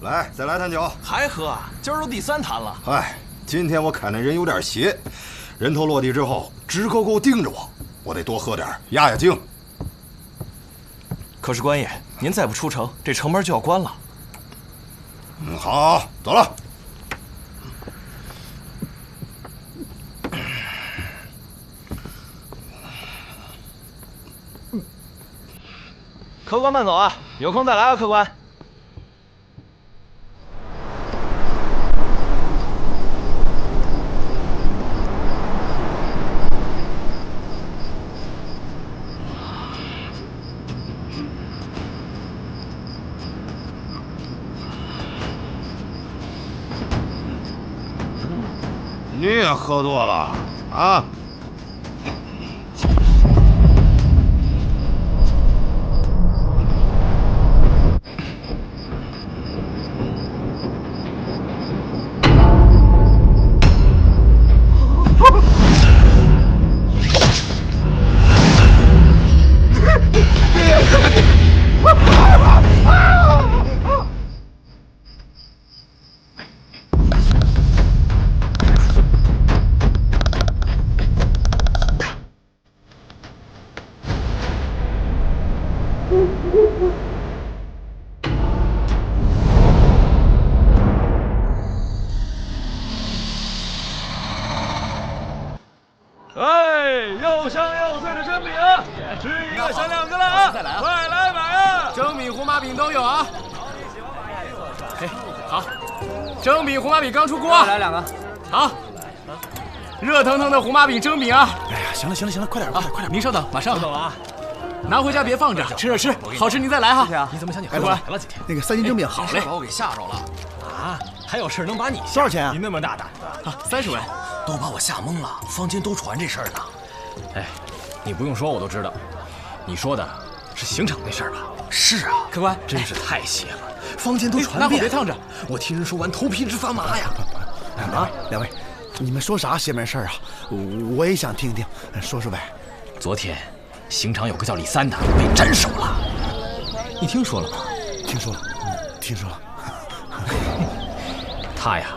来，再来坛酒。还喝啊？今儿都第3坛了。哎，今天我看那人有点邪，人头落地之后直勾勾盯着我，我得多喝点压压惊。可是官爷，您再不出城，这城门就要关了。好，走了。客官慢走啊，有空再来啊，客官。你也喝多了啊？哎，又香又脆的蒸饼，吃1个省2个了啊！快来买啊！蒸饼、胡麻饼都有啊。哎，好，蒸饼、胡麻饼刚出锅，来2个。好，热腾腾的胡麻饼蒸饼啊！哎呀，行了，快点，快点！您稍等，马上等了啊！拿回家别放着，吃着吃，好吃您再来哈。谢谢啊！你怎么想起哎，过来了今天？那个3斤蒸饼，好嘞，把我给吓着了啊，还有事能把你多少钱啊？你那么大胆30文。都把我吓懵了，坊间都传这事儿呢。哎，你不用说我都知道，你说的是刑场那事儿吧？是啊，客官真是太邪了，坊间都传那遍。别烫着，我听人说完头皮直发麻呀。啊，两位，你们说啥邪门事儿啊？我也想听听，说说呗。昨天刑场有个叫李三的被斩首了，你听说了吗？听说了，听说了。他呀，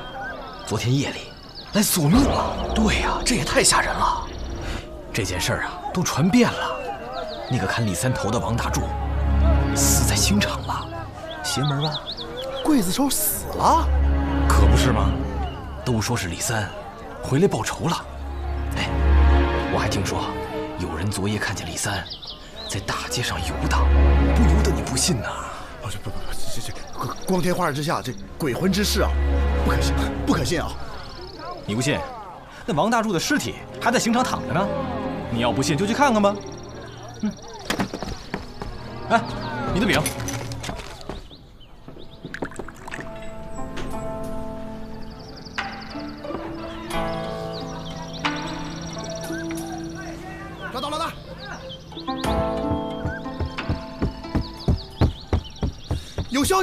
昨天夜里来索命了。对呀，这也太吓人了。这件事儿啊，都传遍了。那个砍李三头的王大柱死在刑场了，邪门吧？刽子手死了？可不是吗？都说是李三回来报仇了。哎，我还听说有人昨夜看见李三在大街上游荡，不由得你不信呐？这光天化日之下，这鬼魂之事啊，不可信，不可信啊！你不信？那王大柱的尸体还在刑场躺着呢。你要不信就去看看吧。哎，你的饼。老大，有消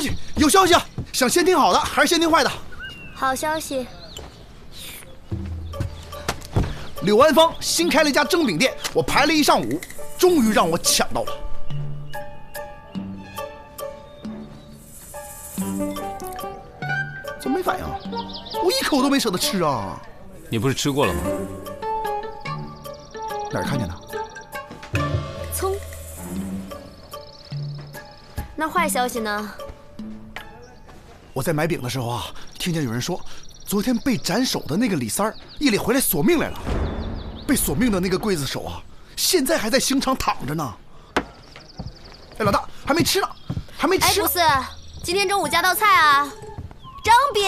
息啊！想先听好的还是先听坏的？好消息。柳安坊新开了一家蒸饼店，我排了一上午，终于让我抢到了。怎么没反应？我一口都没舍得吃啊！你不是吃过了吗？哪儿看见的？葱。那坏消息呢？我在买饼的时候啊，听见有人说，昨天被斩首的那个李三儿夜里回来索命来了。被索命的那个刽子手啊，现在还在刑场躺着呢。哎，老大，还没吃呢，还没吃呢。哎，不是，今天中午加道菜啊，蒸饼，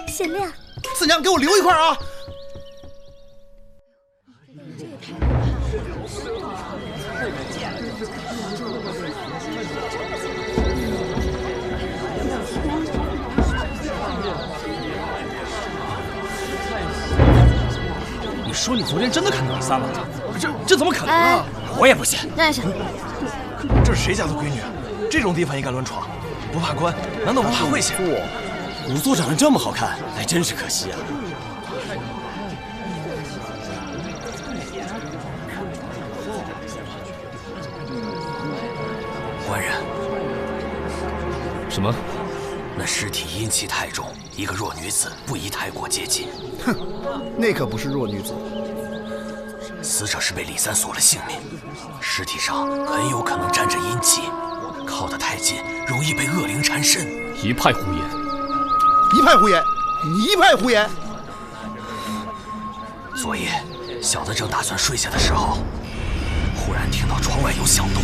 限量。四娘，给我留一块啊！你说你昨天真的看到李三了？这怎么可能啊？我也不信。让一下。这是谁家的闺女？这种地方也敢乱闯？不怕关？难道不怕危险？仵作长得这么好看，还真是可惜啊。官人，什么？那尸体阴气太重，一个弱女子不宜太过接近。哼，那可不是弱女子。死者是被李三索了性命，尸体上很有可能沾着阴气，靠得太近，容易被恶灵缠身。一派胡言！一派胡言！你一派胡言！昨夜，小的正打算睡下的时候，忽然听到窗外有响动。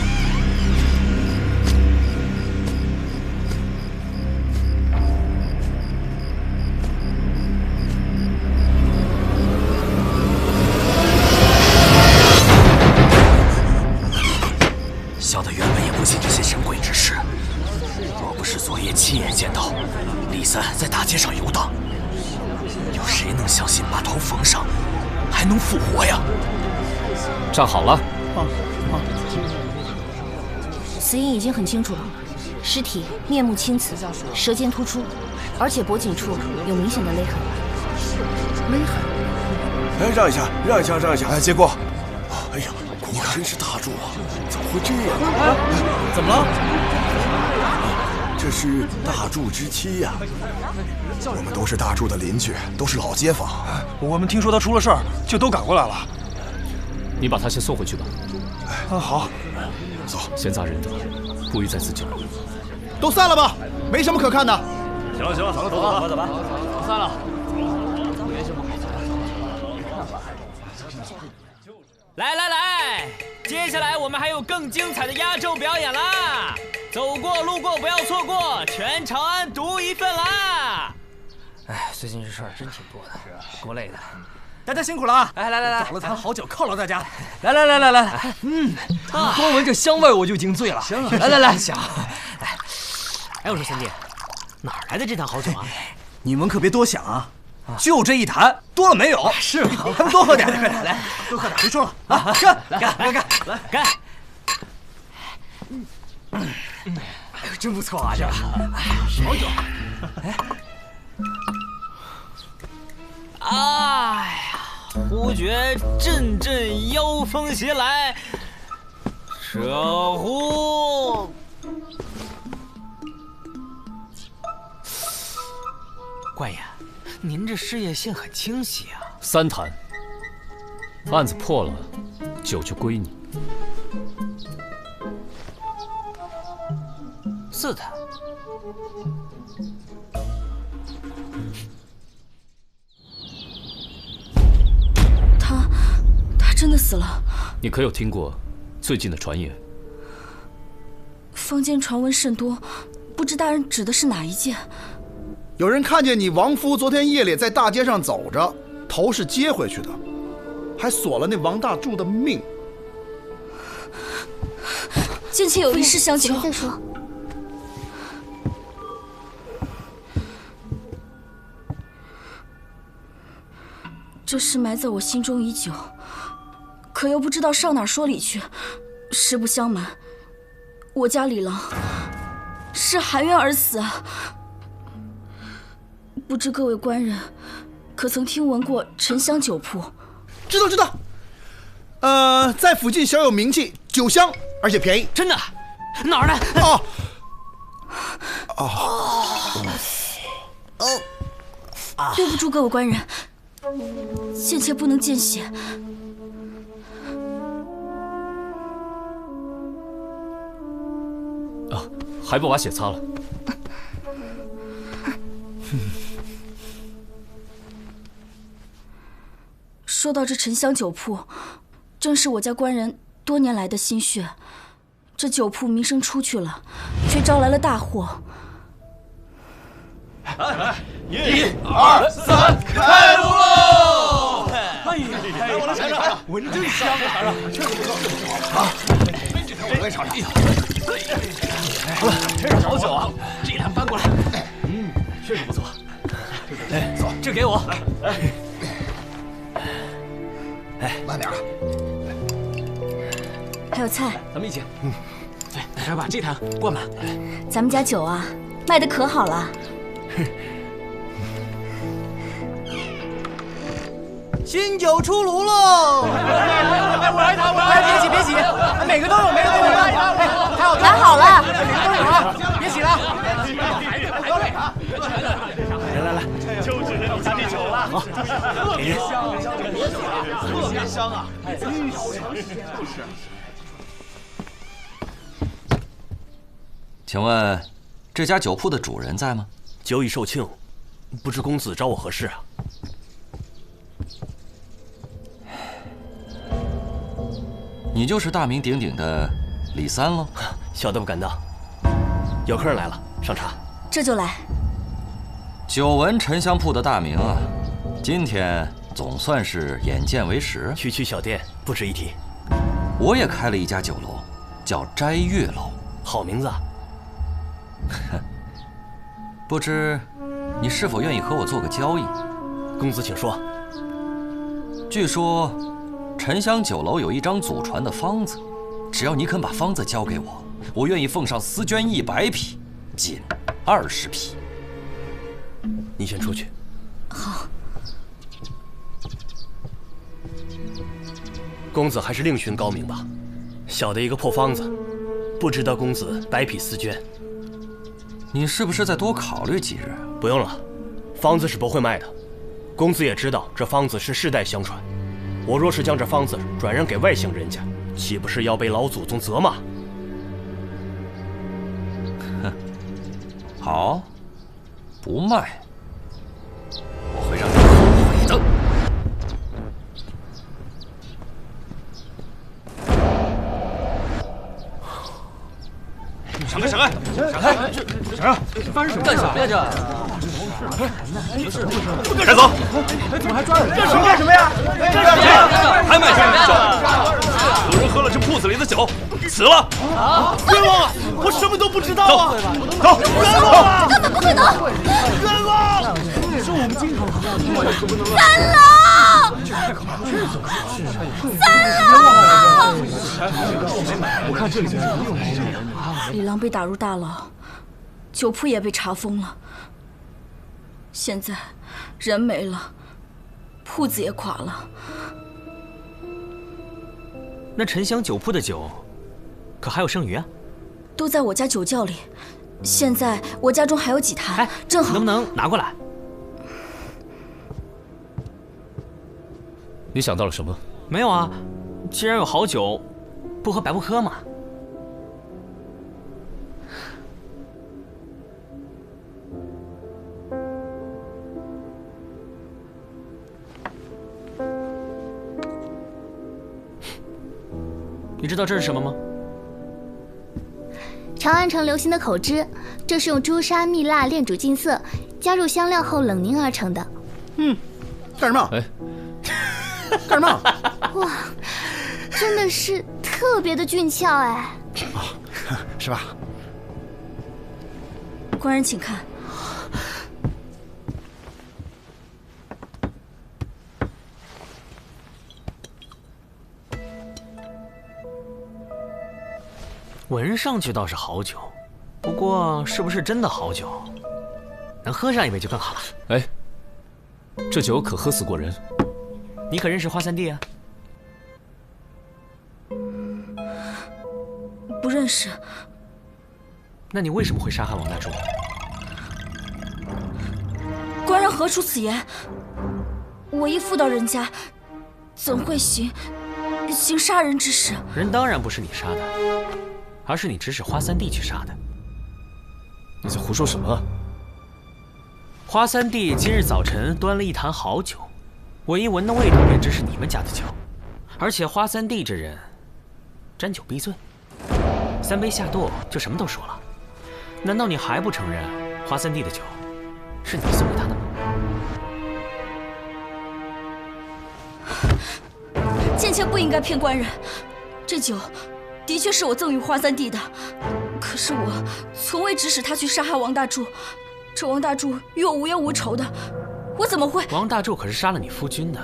小的原本也不信这些神鬼之事，若不是昨夜亲眼见到李三在大街上游荡，有谁能相信把头缝上还能复活呀？站好了。死因已经很清楚了，尸体面目青紫，舌尖突出，而且脖颈处有明显的勒痕。勒痕？哎，让一下，让一下，让一下！哎，结果，哎呀，果真是大柱啊！怎么会这样？怎么了？这是大柱之妻呀！我们都是大柱的邻居，都是老街坊。我们听说他出了事儿，就都赶过来了。你把他先送回去吧。啊，好。走，闲杂人等，不宜再自救。都散了吧，没什么可看的。行了行了，走了走了，走吧。散了。来来来，接下来我们还有更精彩的压轴表演啦！走过路过不要错过，全长安独一份啦！哎，最近这事儿真挺多的，够累的。大家辛苦了啊！哎，来，找了咱好酒犒劳大家。来，光闻这香味我就已经醉了。行，来，行。哎，我说兄弟，哪来的这坛好酒啊？你们可别多想啊，就这一坛，多了没有？是，还不多喝点？快点，来，多喝点。别说了啊，干！哎呦，真不错啊，这好酒。哎呀，忽觉阵阵妖风袭来，这乎官爷，您这事业线很清晰啊。3坛，案子破了，酒就归你。 4坛。他真的死了。你可有听过最近的传言？坊间传闻甚多，不知大人指的是哪一件？有人看见你亡夫昨天夜里在大街上走着，头是接回去的，还锁了那王大柱的命。贱妾有一事相求。再说。 这事埋在我心中已久，可又不知道上哪儿说理去。实不相瞒，我家李郎是含冤而死啊！不知各位官人可曾听闻过沉香酒铺？知道。在附近小有名气，酒香而且便宜。真的？哪儿的？对不住各位官人。 贱妾不能见血。还不把血擦了？说到这沉香酒铺，正是我家官人多年来的心血。这酒铺名声出去了，却招来了大祸。 1、2、3，开炉喽！哎呀，我来尝尝，闻真香啊！我来尝尝。好了，这是好酒啊！这坛搬过来。确实不错。哎，走，这给我。慢点啊。还有菜，咱们一起。对，大家把这坛灌满。咱们家酒啊，卖得可好了。 新酒出炉喽！我来一坛，别洗，每个都有，拿好了，每个都有啊！别洗了。香啊！请问，这家酒铺的主人在吗？酒已售罄，不知公子找我何事啊？你就是大名鼎鼎的李三喽？小的不敢当。有客人来了，上茶。这就来。久闻沉香铺的大名啊，今天总算是眼见为实。区区小店，不值一提。我也开了一家酒楼，叫摘月楼。好名字啊！不知你是否愿意和我做个交易？公子请说。据说沉香酒楼有一张祖传的方子，只要你肯把方子交给我，我愿意奉上丝绢100匹，锦20匹。你先出去。好。公子还是另寻高明吧。小的一个破方子，不值得公子100匹丝绢。你是不是再多考虑几日？不用了，方子是不会卖的。公子也知道，这方子是世代相传。我若是将这方子转让给外姓人家，岂不是要被老祖宗责骂？哼，好，不卖，我会让你后悔的。闪开！闪开！闪开！闪开！发生什么？干什么呀这？开走！怎么还抓人？这是干什么呀？还卖什么酒？有人喝了这铺子里的酒，死了！啊！冤枉啊！我什么都不知道啊！走！冤枉啊！根本不可能！冤枉！是我们经常三郎！三郎！我看这里李郎被打入大牢，酒铺也被查封了。现在人没了，铺子也垮了。那沉香酒铺的酒，可还有剩余啊？都在我家酒窖里。现在我家中还有几坛，正好。能不能拿过来？你想到了什么？没有啊，既然有好酒，不喝白不喝嘛。你知道这是什么吗？长安城流行的口脂，这是用朱砂、蜜蜡炼煮进色，加入香料后冷凝而成的。干什么？哎，干什么？哇，真的是特别的俊俏哎！是吧？官人请看。闻上去倒是好酒，不过是不是真的好酒？能喝上一杯就更好了。哎，这酒可喝死过人。你可认识花三弟啊？不认识。那你为什么会杀害王大柱？官人何出此言？我一妇道人家，怎会行杀人之事？人当然不是你杀的，而是你指使花三弟去杀的。你在胡说什么？花三弟今日早晨端了一坛好酒，我一闻的味道便知是你们家的酒，而且花三弟这人沾酒必醉，3杯下肚就什么都说了。难道你还不承认花三弟的酒是你送给他的吗？贱妾不应该骗官人，这酒的确是我赠予花三弟的，可是我从未指使他去杀害王大柱。这王大柱与我无冤无仇的，我怎么会？王大柱可是杀了你夫君的。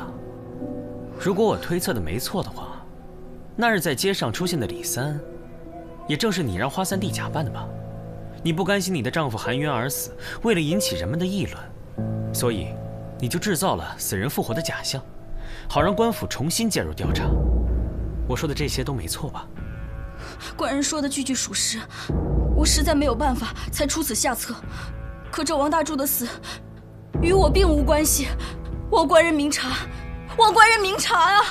如果我推测的没错的话，那日在街上出现的李三，也正是你让花三弟假扮的吧？你不甘心你的丈夫含冤而死，为了引起人们的议论，所以你就制造了死人复活的假象，好让官府重新介入调查。我说的这些都没错吧？官人说的句句属实，我实在没有办法才出此下策。可这王大柱的死与我并无关系，望官人明察，望官人明察啊！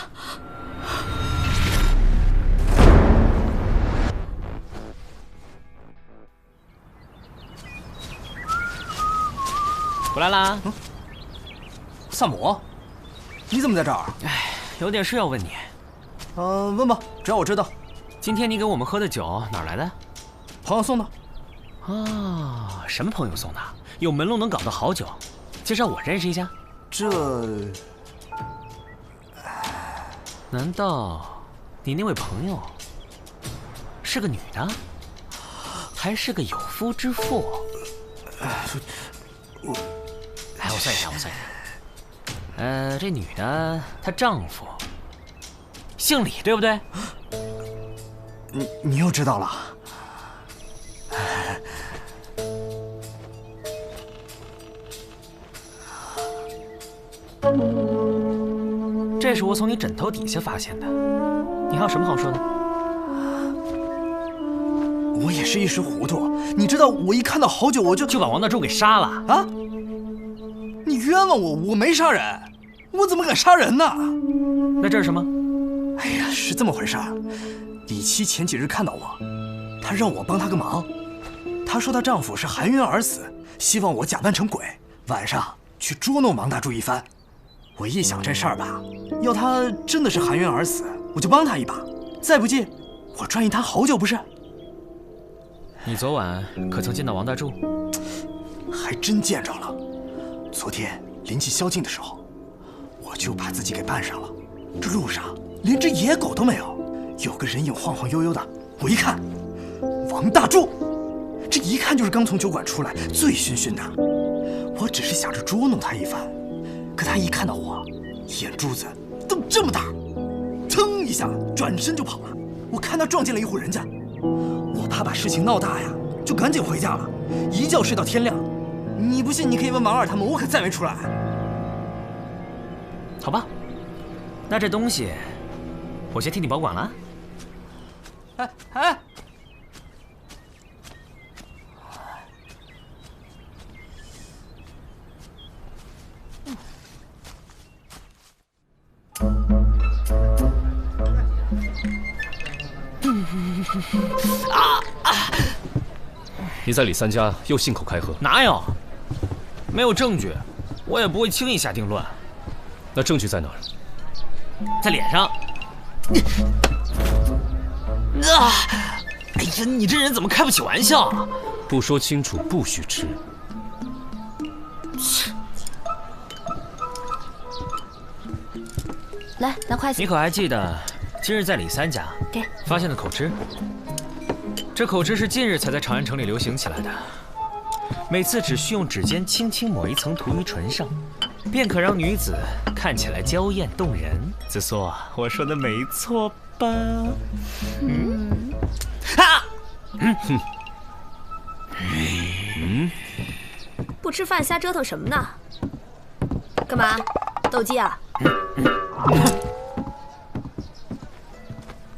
回来啦。萨姆，你怎么在这儿？哎，有点事要问你。问吧，只要我知道。今天你给我们喝的酒哪儿来的？朋友送的。啊，什么朋友送的？有门路能搞的好酒，介绍我认识一下。这……难道你那位朋友是个女的，还是个有夫之妇？我算一下。这女的她丈夫姓李，对不对？你又知道了。这是我从你枕头底下发现的，你还有什么好说的？我也是一时糊涂，你知道，我一看到好酒我就把王大柱给杀了啊！你冤枉我，我没杀人，我怎么敢杀人呢？那这是什么？哎呀，是这么回事儿。李七前几日看到我，她让我帮她个忙。她说她丈夫是含冤而死，希望我假扮成鬼，晚上去捉弄王大柱一番。我一想这事儿吧，要他真的是含冤而死，我就帮他一把，再不济，我赚一坛好酒不是？你昨晚可曾见到王大柱？还真见着了。昨天临近宵禁的时候，我就把自己给扮上了。这路上连只野狗都没有，有个人影晃晃悠悠的。我一看，王大柱，这一看就是刚从酒馆出来，醉醺醺的。我只是想着捉弄他一番。可他一看到我，眼珠子瞪这么大，噌一下转身就跑了。我看他撞进了一户人家，我怕把事情闹大呀，就赶紧回家了，一觉睡到天亮。你不信，你可以问王二他们，我可再没出来。好吧，那这东西我先替你保管了。哎。你在李三家又信口开河？哪有？没有证据，我也不会轻易下定论。那证据在哪儿？在脸上。哎呀，你这人怎么开不起玩笑啊？不说清楚不许吃。来，拿筷子。你可还记得今日在李三家发现的口汁？这口汁是近日才在长安城里流行起来的。每次只需用指尖轻轻抹一层涂于唇上，便可让女子看起来娇艳动人。子苏，我说的没错吧？不吃饭瞎折腾什么呢？干嘛？斗鸡啊？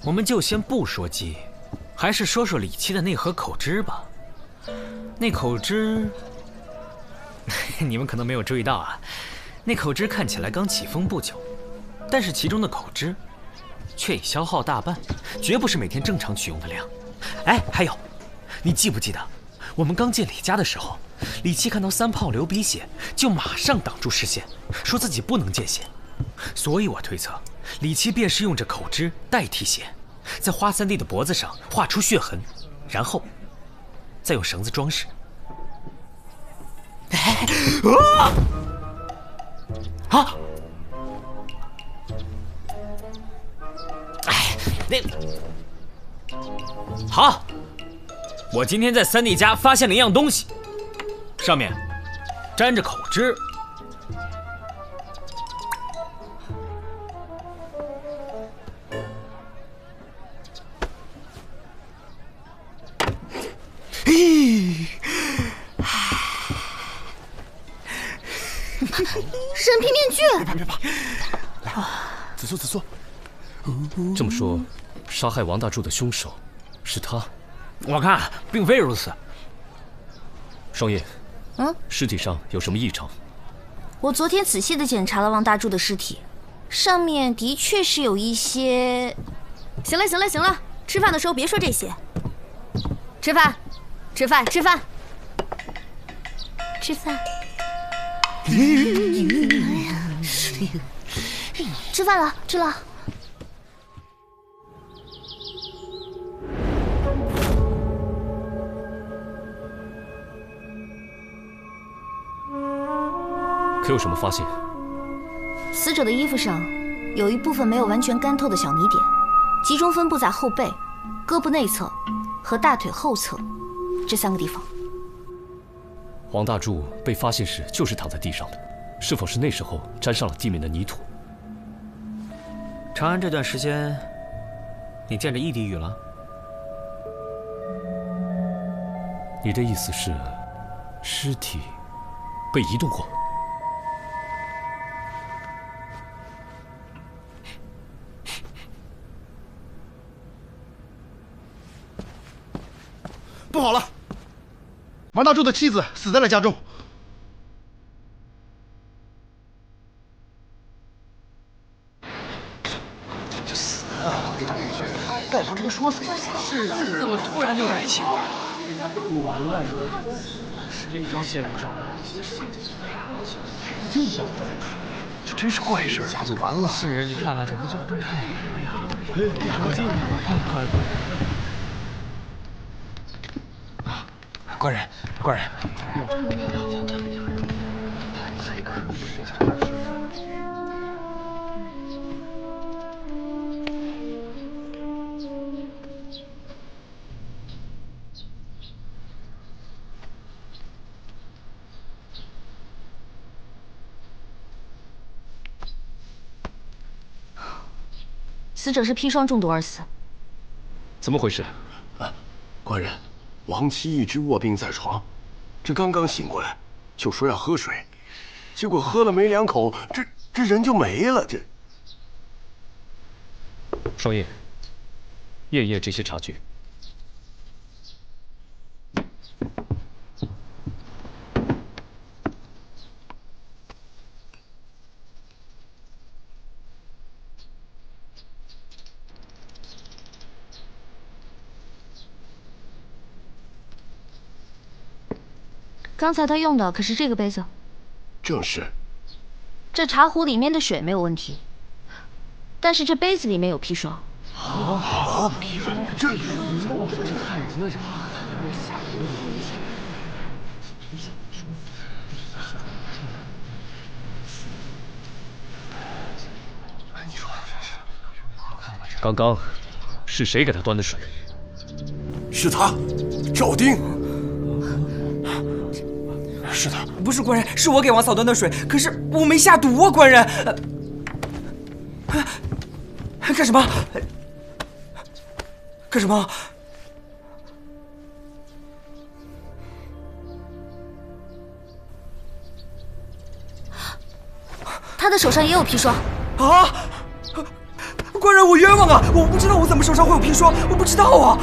我们就先不说鸡，还是说说李七的那盒口汁吧。那口汁，你们可能没有注意到啊，那口汁看起来刚起封不久，但是其中的口汁却已消耗大半，绝不是每天正常取用的量。哎，还有，你记不记得我们刚进李家的时候，李七看到三炮流鼻血，就马上挡住视线，说自己不能见血。所以我推测，李七便是用这口汁代替血，在花三弟的脖子上画出血痕，然后再用绳子装饰。好，我今天在三弟家发现了一样东西，上面沾着口汁。神皮面具！别怕！来，子苏，这么说，杀害王大柱的凶手是他？我看并非如此。双叶，尸体上有什么异常？我昨天仔细地检查了王大柱的尸体，上面的确是有一些……行了，吃饭的时候别说这些。吃饭。吃饭了，吃了。可有什么发现？死者的衣服上有一部分没有完全干透的小泥点，集中分布在后背、胳膊内侧和大腿后侧这3个地方。王大柱被发现时就是躺在地上的，是否是那时候沾上了地面的泥土？长安这段时间，你见着异地狱了？你的意思是，尸体被移动过？不好了，王大柱的妻子死在了家中。就死了，大夫没说死。是啊，怎么突然就来气管？完了，是这一张线路上的。这真是怪事，家族完了。是，你看看这不就？哎呀，快！官人，死者是砒霜中毒而死。怎么回事？官人，王妻一直卧病在床，这刚刚醒过来，就说要喝水，结果喝了没2口，这人就没了。这双叶，验一验这些茶具。刚才他用的可是这个杯子。正是。这茶壶里面的水没有问题，但是这杯子里面有砒霜。这刚刚是谁给他端的水？是他，赵丁。是他，不是官人，是我给王嫂端的水，可是我没下毒啊，官人。干什么？干什么？他的手上也有砒霜。啊！官人，我冤枉啊！我不知道我怎么手上会有砒霜，我不知道啊。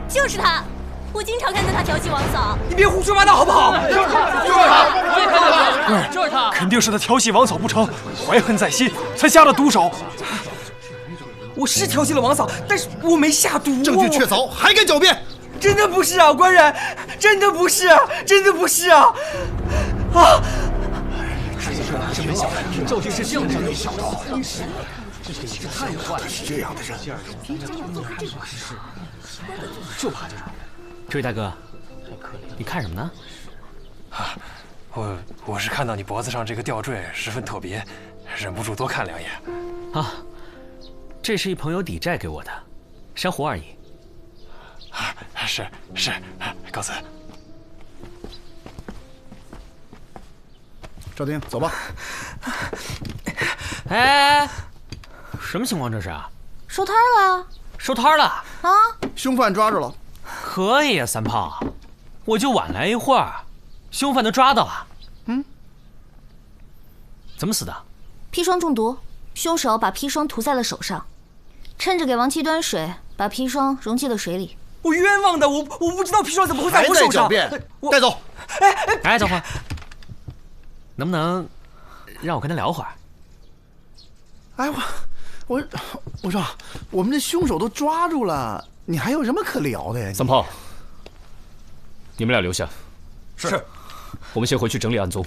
就是他。我经常看到他调戏王嫂，你别胡说八道好不好？就是他，肯定是他调戏王嫂不成，怀恨在心，才下了毒手。我是调戏了王嫂，但是我没下毒。证据确凿，还敢狡辩？真的不是啊，官人，真的不是，真的不是啊！啊！真没想到，赵丁是这样的人，想到这太坏了，是这样的人。就怕这种。这位大哥，你看什么呢？啊，我是看到你脖子上这个吊坠十分特别，忍不住多看2眼。啊，这是一朋友抵债给我的，珊瑚而已。啊，是，告辞。赵丁，走吧。哎，什么情况这是？收摊了。收摊了啊！凶犯抓住了。可以啊，三炮，我就晚来一会儿，凶犯都抓到了。怎么死的？砒霜中毒，凶手把砒霜涂在了手上，趁着给王妻端水，把砒霜溶进了水里。我冤枉的，我不知道砒霜怎么会在我手上。还在狡辩，带走。哎，等会儿，能不能让我跟他聊会儿？哎，我说，我们这凶手都抓住了，你还有什么可聊的呀？三炮，你们俩留下。是。我们先回去整理案宗。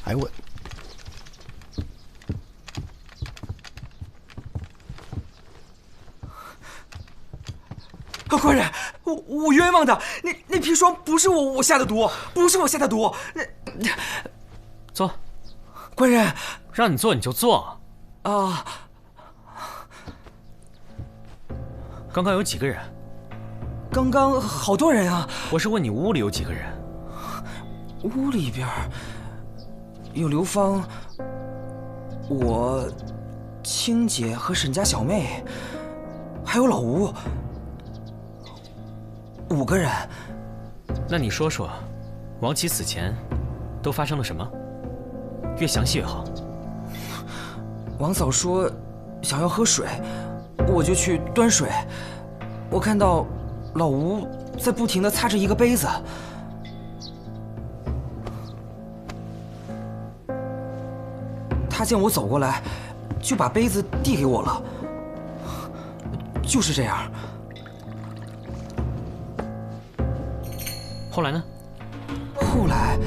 还问。官人，我冤枉的，那砒霜不是我下的毒，不是我下的毒。坐。官人，让你坐你就坐。啊。刚刚有几个人？刚刚好多人啊！我是问你屋里有几个人？屋里边有刘芳、我、青姐和沈家小妹，还有老吴，5个人。那你说说，王琦死前都发生了什么？越详细越好。王嫂说想要喝水，我就去端水。我看到老吴在不停地擦着一个杯子。他见我走过来，就把杯子递给我了。就是这样。后来呢？后来，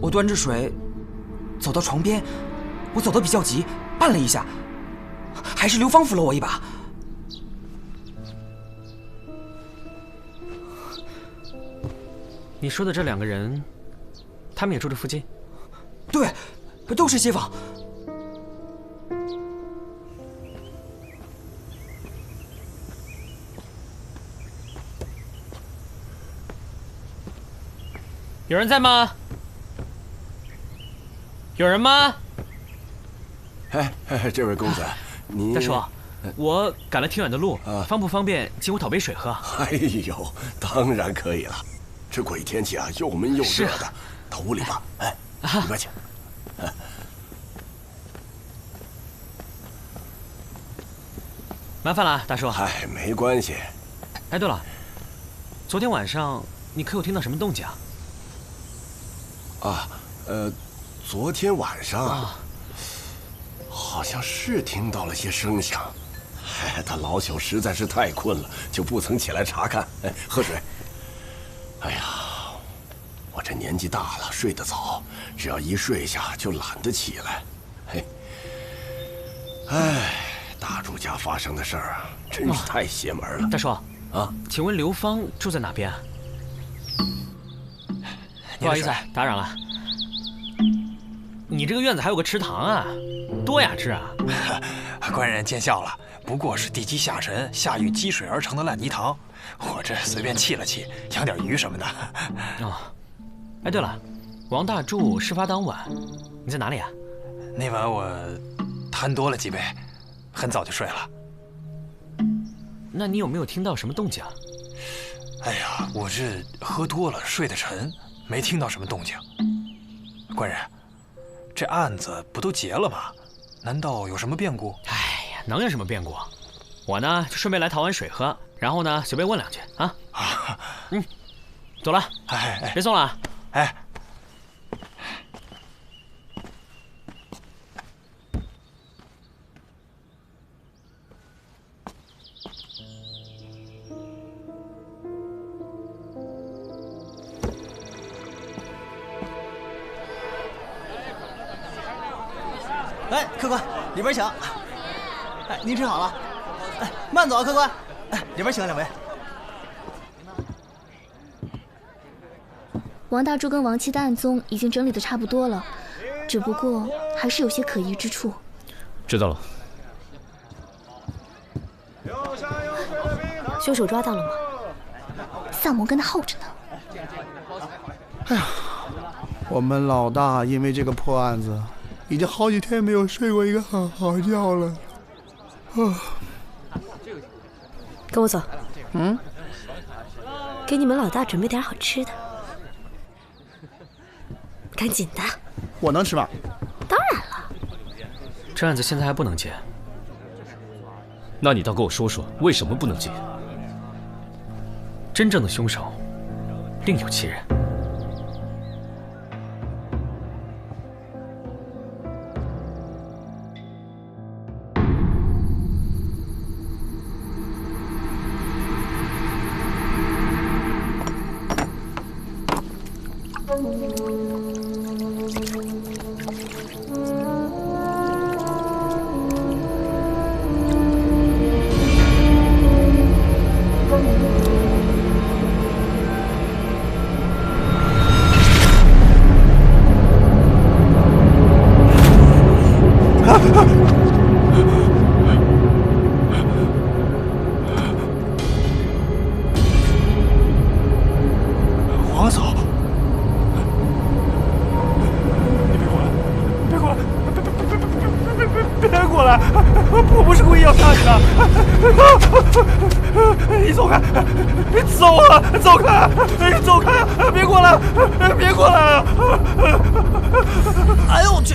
我端着水走到床边，我走得比较急，绊了一下，还是刘芳扶了我一把。你说的这2个人，他们也住这附近？对，都是街坊。有人在吗？有人吗？哎，这位公子，你大叔，我赶了挺远的路，方不方便请我讨杯水喝？哎呦，当然可以了。这鬼天气啊，又闷又热的，到屋里吧。哎，里边请。麻烦了，大叔。哎，没关系。哎，对了，昨天晚上你可有听到什么动静啊？昨天晚上好像是听到了些声响。但老朽实在是太困了，就不曾起来查看。哎，喝水。哎呀，我这年纪大了，睡得早，只要一睡下就懒得起来。嘿，哎，大柱家发生的事儿啊，真是太邪门了。大叔啊，请问刘芳住在哪边啊？不好意思，打扰了。你这个院子还有个池塘啊，多雅致啊！官人见笑了，不过是地基下沉，下雨积水而成的烂泥塘。我这随便砌了砌，养点鱼什么的。哦，哎，对了，王大柱事发当晚，你在哪里啊？那晚我贪多了几杯，很早就睡了。那你有没有听到什么动静？哎呀，我这喝多了，睡得沉，没听到什么动静。官人，这案子不都结了吗？难道有什么变故？哎呀，能有什么变故？我呢就顺便来讨碗水喝，然后呢随便问2句啊。走了，哎，别送了啊。哎。哎，客官，里边请。哎，您吃好了。哎，慢走啊，客官。哎，里边请2位。王大柱跟王琦的案宗已经整理的差不多了，只不过还是有些可疑之处。知道了。凶手抓到了吗？萨摩跟他耗着呢。哎呀，我们老大因为这个破案子，已经好几天没有睡过一个好觉了。跟我走。给你们老大准备点好吃的。赶紧的。我能吃吗？当然了。这案子现在还不能结。那你倒跟我说说，为什么不能结？真正的凶手另有其人。你走开！你走啊！走开！你走开！别过来！别过来！哎呦我去！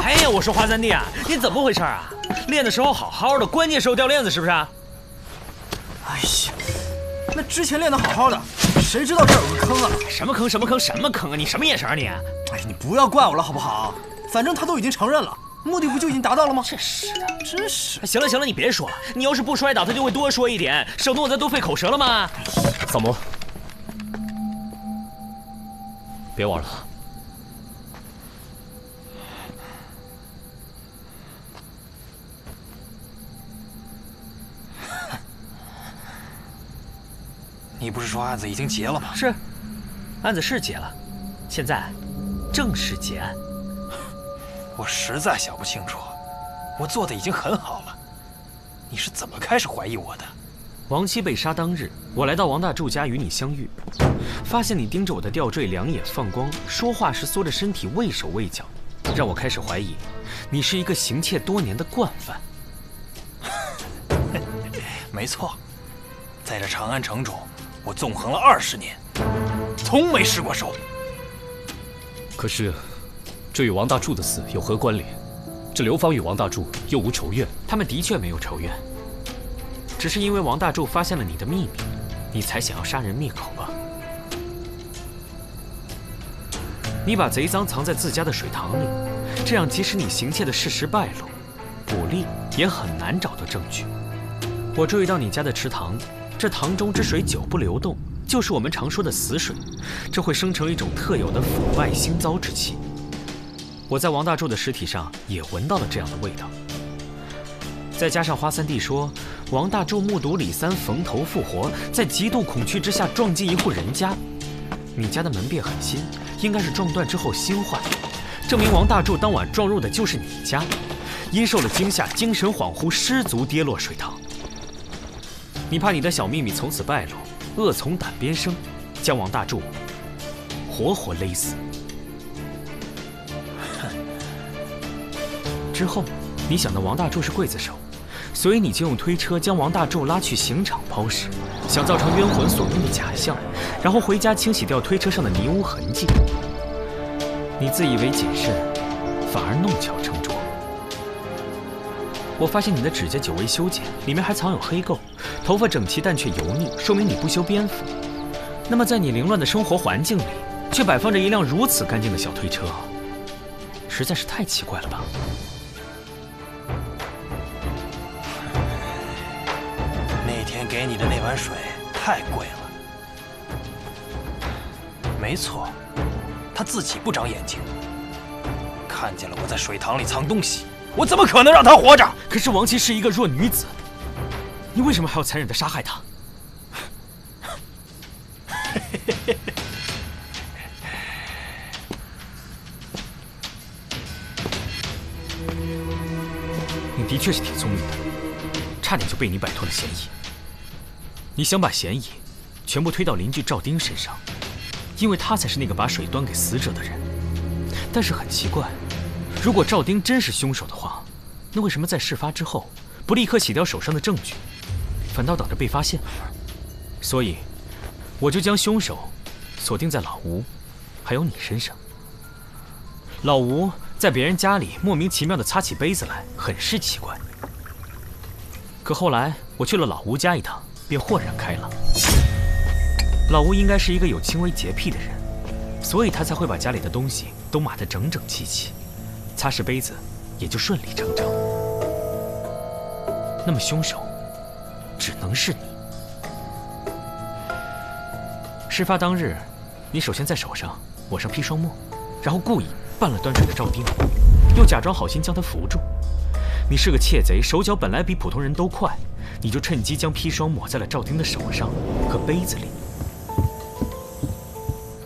哎呀，我说华三弟啊，你怎么回事啊？练的时候好好的，关键时候掉链子是不是？哎呀，那之前练得好好的，谁知道这儿有个坑啊？什么坑？什么坑？什么坑啊？你什么眼神啊你？哎，你不要怪我了好不好？反正他都已经承认了，目的不就已经达到了吗？真是的，真是。行了行了，你别说了，你要是不摔倒，他就会多说一点，省得我再多费口舌了吗？扫魔，别玩了。你不是说案子已经结了吗？是，案子是结了，现在正式结案。我实在想不清楚，我做的已经很好了，你是怎么开始怀疑我的？王七被杀当日，我来到王大柱家与你相遇，发现你盯着我的吊坠，两眼放光，说话时缩着身体，畏手畏脚，让我开始怀疑你是一个行窃多年的惯犯。没错，在这长安城中，我纵横了20年，从没失过手。可是，这与王大柱的死有何关联？这刘芳与王大柱又无仇怨。他们的确没有仇怨，只是因为王大柱发现了你的秘密，你才想要杀人灭口吧？你把贼赃藏在自家的水塘里，这样即使你行窃的事实败露，捕吏也很难找到证据。我注意到你家的池塘，这塘中之水久不流动，就是我们常说的死水，这会生成一种特有的腐败腥糟之气。我在王大柱的尸体上也闻到了这样的味道。再加上花三弟说，王大柱目睹李三缝头复活，在极度恐惧之下撞进一户人家，你家的门别很新，应该是撞断之后新换，证明王大柱当晚撞入的就是你家，因受了惊吓，精神恍惚，失足跌落水塘。你怕你的小秘密从此败露，恶从胆边生，将王大柱活活勒死。之后，你想到王大柱是刽子手，所以你就用推车将王大柱拉去刑场抛尸，想造成冤魂所用的假象，然后回家清洗掉推车上的泥污痕迹。你自以为谨慎，反而弄巧成拙。我发现你的指甲久未修剪，里面还藏有黑垢，头发整齐但却油腻，说明你不修边幅。那么在你凌乱的生活环境里，却摆放着一辆如此干净的小推车，实在是太奇怪了吧？那天给你的那碗水太贵了。没错，他自己不长眼睛，看见了我在水塘里藏东西，我怎么可能让他活着？可是王琦是一个弱女子，你为什么还要残忍地杀害她？你的确是挺聪明的，差点就被你摆脱了嫌疑。你想把嫌疑全部推到邻居赵丁身上，因为他才是那个把水端给死者的人。但是很奇怪，如果赵丁真是凶手的话，那为什么在事发之后不立刻洗掉手上的证据，反倒等着被发现？所以，我就将凶手锁定在老吴，还有你身上。老吴在别人家里莫名其妙地擦起杯子来，很是奇怪。可后来我去了老吴家一趟，便豁然开朗。老吴应该是一个有轻微洁癖的人，所以他才会把家里的东西都码得整整齐齐，擦拭杯子也就顺理成章。那么凶手只能是你。事发当日，你首先在手上抹上砒霜沫，然后故意绊了端水的赵丁，又假装好心将他扶住。你是个窃贼，手脚本来比普通人都快，你就趁机将砒霜抹在了赵丁的手上和杯子里。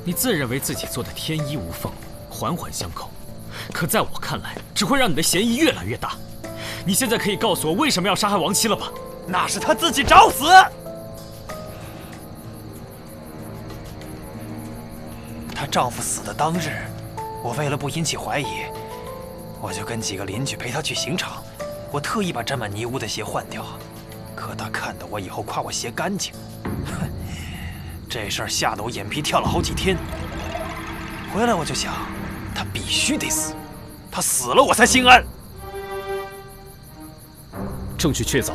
你自认为自己做的天衣无缝，环环相扣，可在我看来，只会让你的嫌疑越来越大。你现在可以告诉我为什么要杀害王七了吧？那是他自己找死。她丈夫死的当日，我为了不引起怀疑，我就跟几个邻居陪她去刑场。我特意把沾满泥污的鞋换掉，可他看得我以后夸我鞋干净，哼，这事儿吓得我眼皮跳了好几天。回来我就想，他必须得死，他死了我才心安。证据确凿，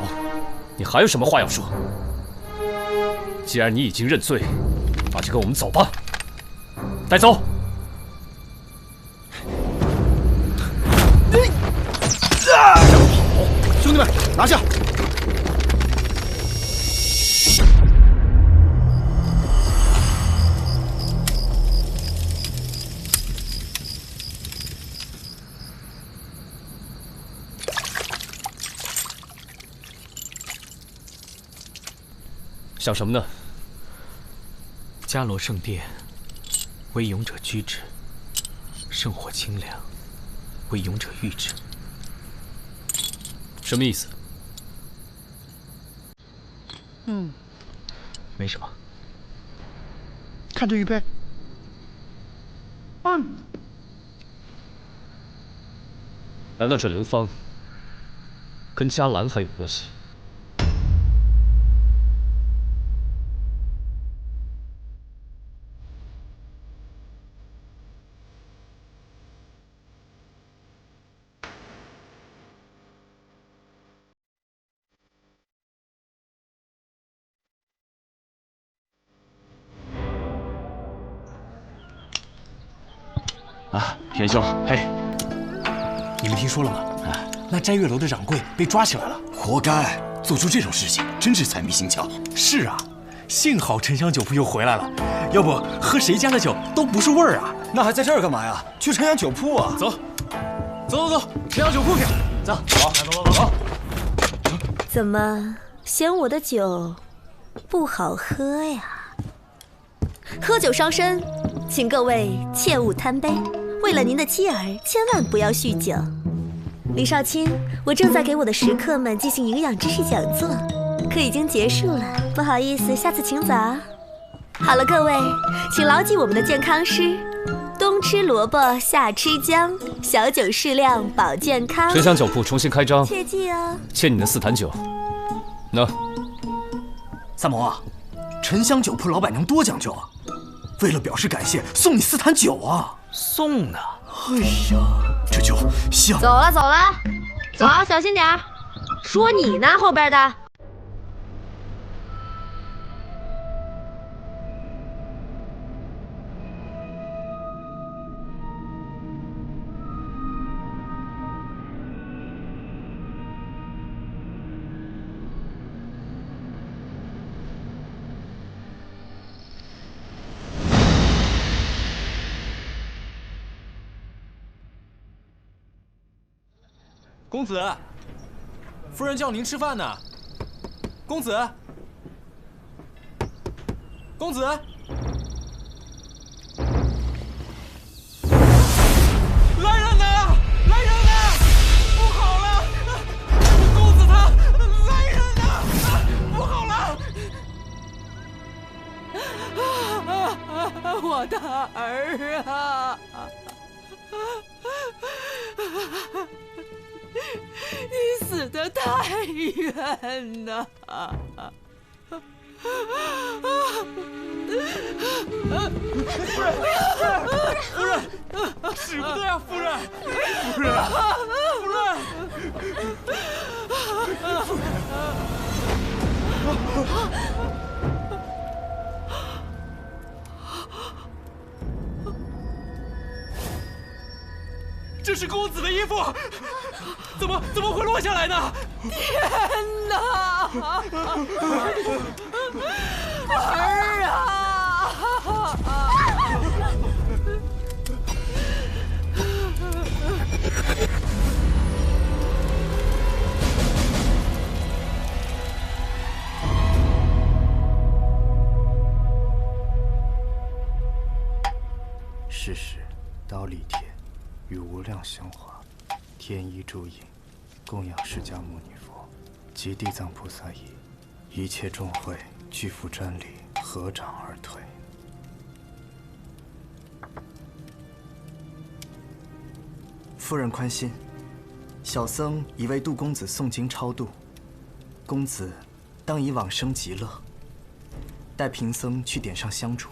你还有什么话要说？既然你已经认罪，那就跟我们走吧。带走。兄弟们，拿下！想什么呢？伽罗圣殿，为勇者居之；圣火清凉，为勇者御之。什么意思？没什么。看这玉佩。难道这流芳跟嘉兰还有关系？啊，元兄，嘿，你们听说了吗？那摘月楼的掌柜被抓起来了，活该！做出这种事情，真是财迷心窍。是啊，幸好沉香酒铺又回来了，要不喝谁家的酒都不是味儿啊。那还在这儿干嘛呀？去沉香酒铺啊！走，沉香酒铺去。走，走。怎么嫌我的酒不好喝呀？喝酒伤身，请各位切勿贪杯。为了您的妻儿，千万不要酗酒。李少卿，我正在给我的食客们进行营养知识讲座，课已经结束了，不好意思，下次请早。好了，各位，请牢记我们的健康诗：冬吃萝卜，夏吃姜，小酒适量，保健康。沉香酒铺重新开张，切记哦。欠你的4坛酒。那，三毛啊，沉香酒铺老板娘多讲究啊！为了表示感谢，送你4坛酒啊！送呢？哎呀，这就像……走了，走啊，小心点儿。说你呢，后边的。公子，夫人叫您吃饭呢。公子，公子，来人呐！来人呐！不好了，公子他来人呐！不好了！我的儿啊！你死得太冤呐！夫人，使不得呀，夫人，夫人，夫人。这是公子的衣服，怎么会落下来呢？天哪！儿啊！世时，刀立铁，与无量香华，天衣诸影，供养释迦牟尼佛及地藏菩萨仪，一切众会俱付瞻礼，合掌而退。夫人宽心，小僧已为杜公子诵经超度，公子当以往生极乐。带贫僧去点上香烛。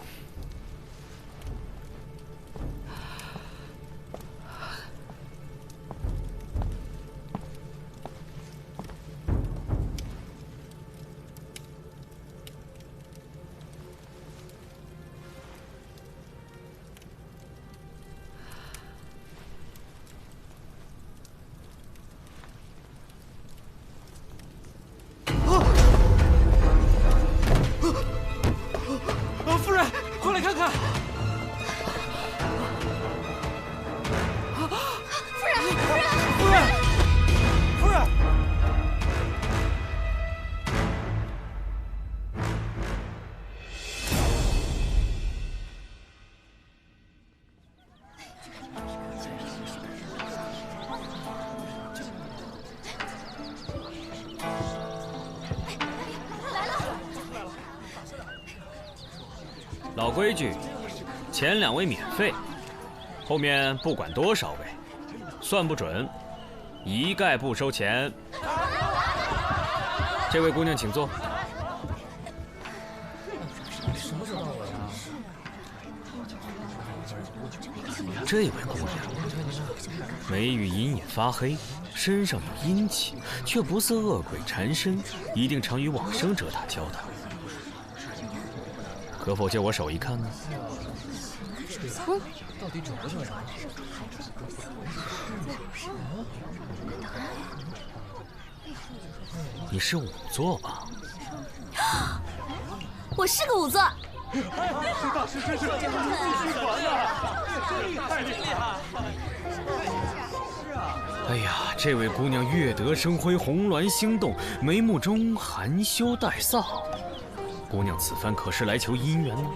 夫人，快来看看！夫人，夫人，夫人！老规矩，前2位免费，后面不管多少位，算不准，一概不收钱。这位姑娘请坐。这位姑娘，眉宇隐隐发黑，身上有阴气，却不似恶鬼缠身，一定常与往生者打交道。可否借我手一看呢？到底准不准啊？你是仵作吧？我是个仵作。大师真是继续传呐！太厉害！哎呀，这位姑娘月德生辉，红鸾星动，眉目中含羞带臊。姑娘此番可是来求姻缘呢？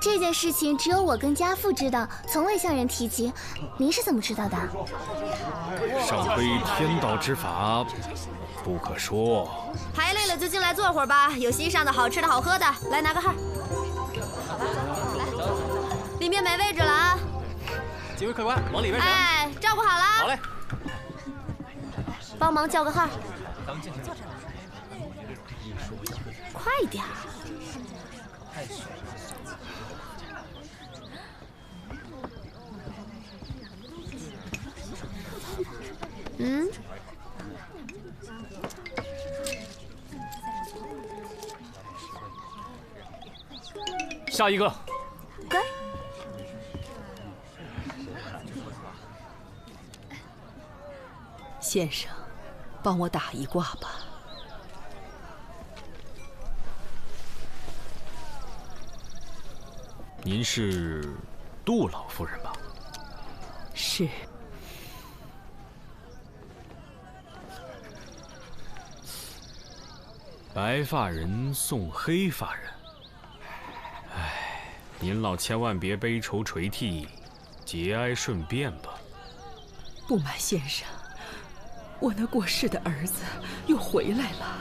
这件事情只有我跟家父知道，从未向人提及。您是怎么知道的？上规天道之法，不可说。排累了就进来坐会儿吧，有席上的好吃的好喝的，来拿个号。里面没位置了啊！几位客官往里边请。哎，照顾好了。好嘞。帮忙叫个号。咱们进去坐着。快点儿。下一个。该。先生，帮我打一卦吧。您是杜老夫人吧？是。白发人送黑发人，唉，您老千万别悲愁垂涕，节哀顺变吧。不瞒先生，我那过世的儿子又回来了。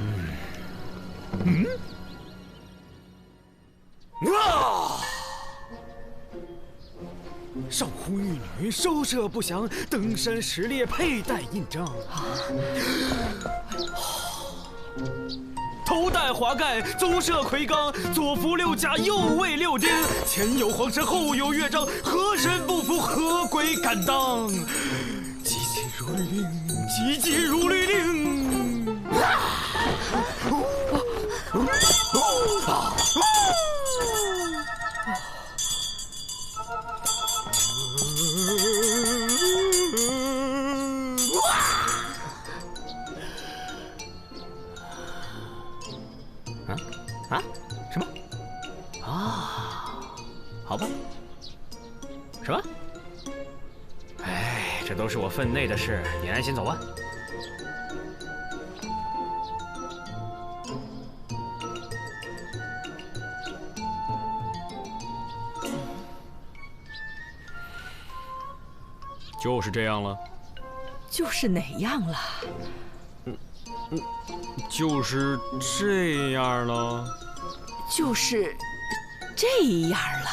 上婚玉女，收摄不详，登山石列，佩戴印章。头戴华盖，宗社魁罡，左扶6甲，右卫6丁，前有皇神，后有乐章，何神不服，何鬼敢当？急急如律令，急急如律令。什么？啊，好吧。什么？哎，这都是我分内的事，你安心走吧。就是这样了。就是哪样了？就是这样了。就是这样了。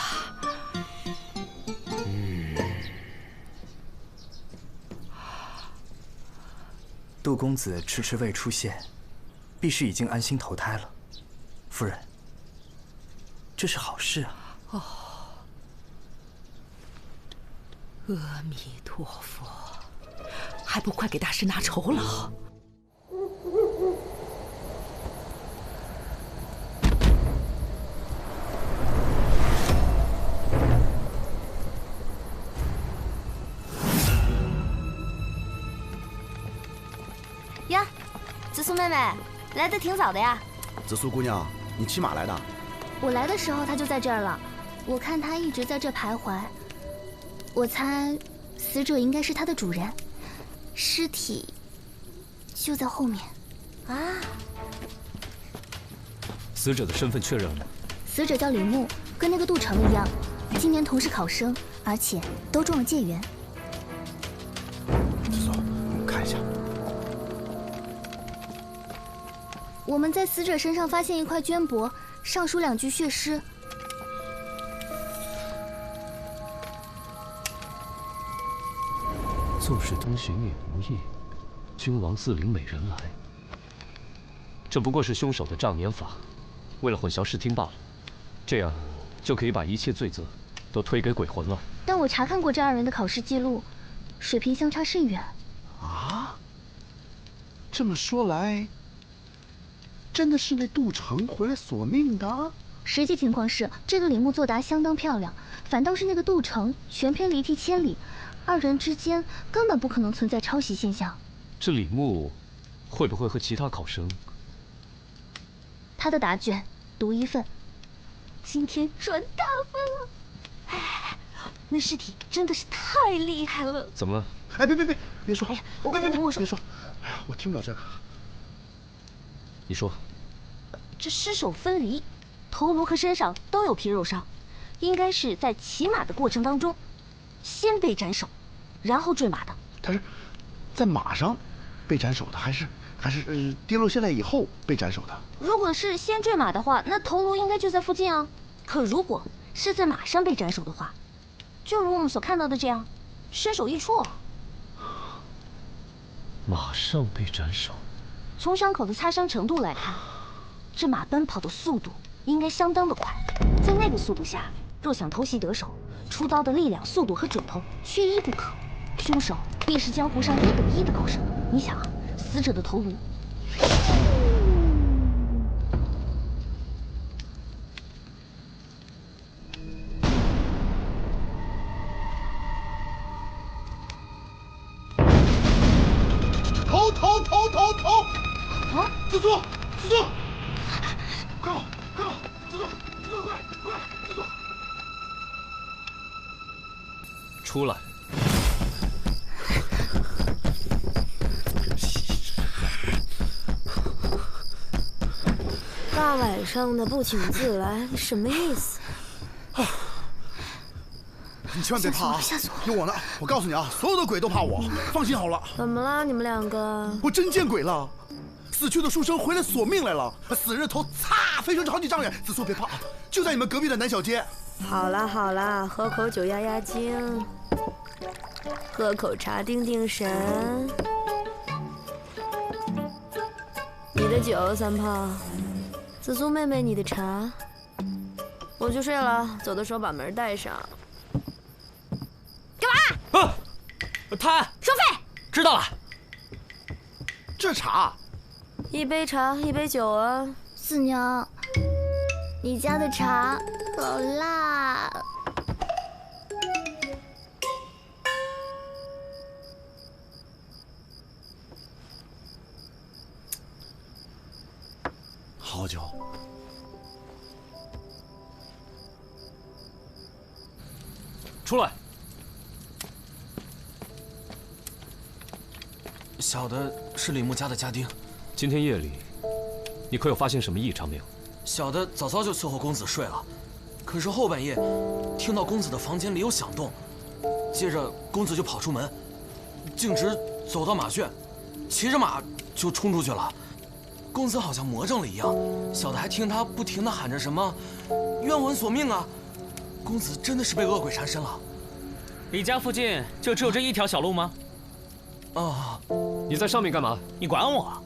杜公子迟迟未出现，必是已经安心投胎了。夫人，这是好事啊！哦，阿弥陀佛，还不快给大师拿酬劳！呀，紫苏妹妹，来得挺早的呀。紫苏姑娘，你骑马来的？我来的时候他就在这儿了，我看他一直在这徘徊。我猜，死者应该是他的主人，尸体就在后面。啊！死者的身份确认了吗？死者叫李牧，跟那个杜成一样，今年同是考生，而且都中了解元。紫苏，我看一下。我们在死者身上发现一块绢帛，上书2句血诗。纵使东巡也无益，君王自领美人来。这不过是凶手的障眼法，为了混淆视听罢了。这样就可以把一切罪责都推给鬼魂了。但我查看过这2人的考试记录，水平相差甚远。啊？这么说来，真的是那杜成回来索命的？实际情况是，这个李牧作答相当漂亮，反倒是那个杜成全篇离题千里，2人之间根本不可能存在抄袭现象。这李牧会不会和其他考生？他的答卷独一份，今天赚大发了！哎，那尸体真的是太厉害了！怎么了？哎，别说！哎呀，别说！哎呀，我听不了这个。你说。这尸首分离，头颅和身上都有皮肉伤，应该是在骑马的过程当中，先被斩首，然后坠马的。他是在马上被斩首的，还是跌落下来以后被斩首的？如果是先坠马的话，那头颅应该就在附近啊。可如果是在马上被斩首的话，就如我们所看到的这样，身首异处。马上被斩首。从伤口的擦伤程度来看，这马奔跑的速度应该相当的快。在那个速度下，若想偷袭得手，出刀的力量、速度和准头缺一不可。凶手必是江湖上1等1的高手。你想啊，死者的头颅。头！啊！紫苏，快跑！紫苏，快！紫苏，出来！大晚上的不请自来，你什么意思？你千万别怕啊！有我呢！我告诉你啊，所有的鬼都怕我，放心好了。怎么了，你们2个？我真见鬼了！死去的书生回来索命来了，死人的头擦飞出去好几丈远。紫苏别怕，就在你们隔壁的南小街。好啦，喝口酒压压惊，喝口茶定定神。你的酒3泡，紫苏妹妹你的茶。我去睡了，走的时候把门带上。干嘛？贪！收费。知道了。这茶，1杯茶1杯酒啊。四娘，你家的茶好辣。好酒。出来。小的是李牧家的家丁。今天夜里，你可有发现什么异常没有？小的早就伺候公子睡了，可是后半夜听到公子的房间里有响动，接着公子就跑出门，径直走到马圈，骑着马就冲出去了。公子好像魔怔了一样，小的还听他不停地喊着什么“冤魂索命啊”。公子真的是被恶鬼缠身了。你家附近就只有这一条小路吗？哦，你在上面干嘛？你管我？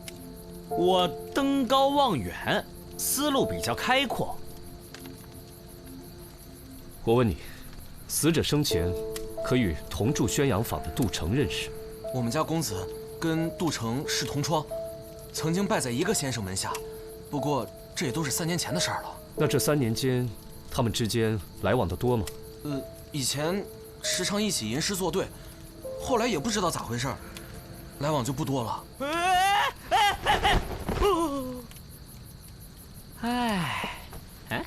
我登高望远，思路比较开阔。我问你，死者生前可与同住宣阳坊的杜成认识？我们家公子跟杜成是同窗，曾经拜在一个先生门下。不过这也都是3年前的事儿了。那这3年间，他们之间来往的多吗？以前时常一起吟诗作对，后来也不知道咋回事，来往就不多了。哎，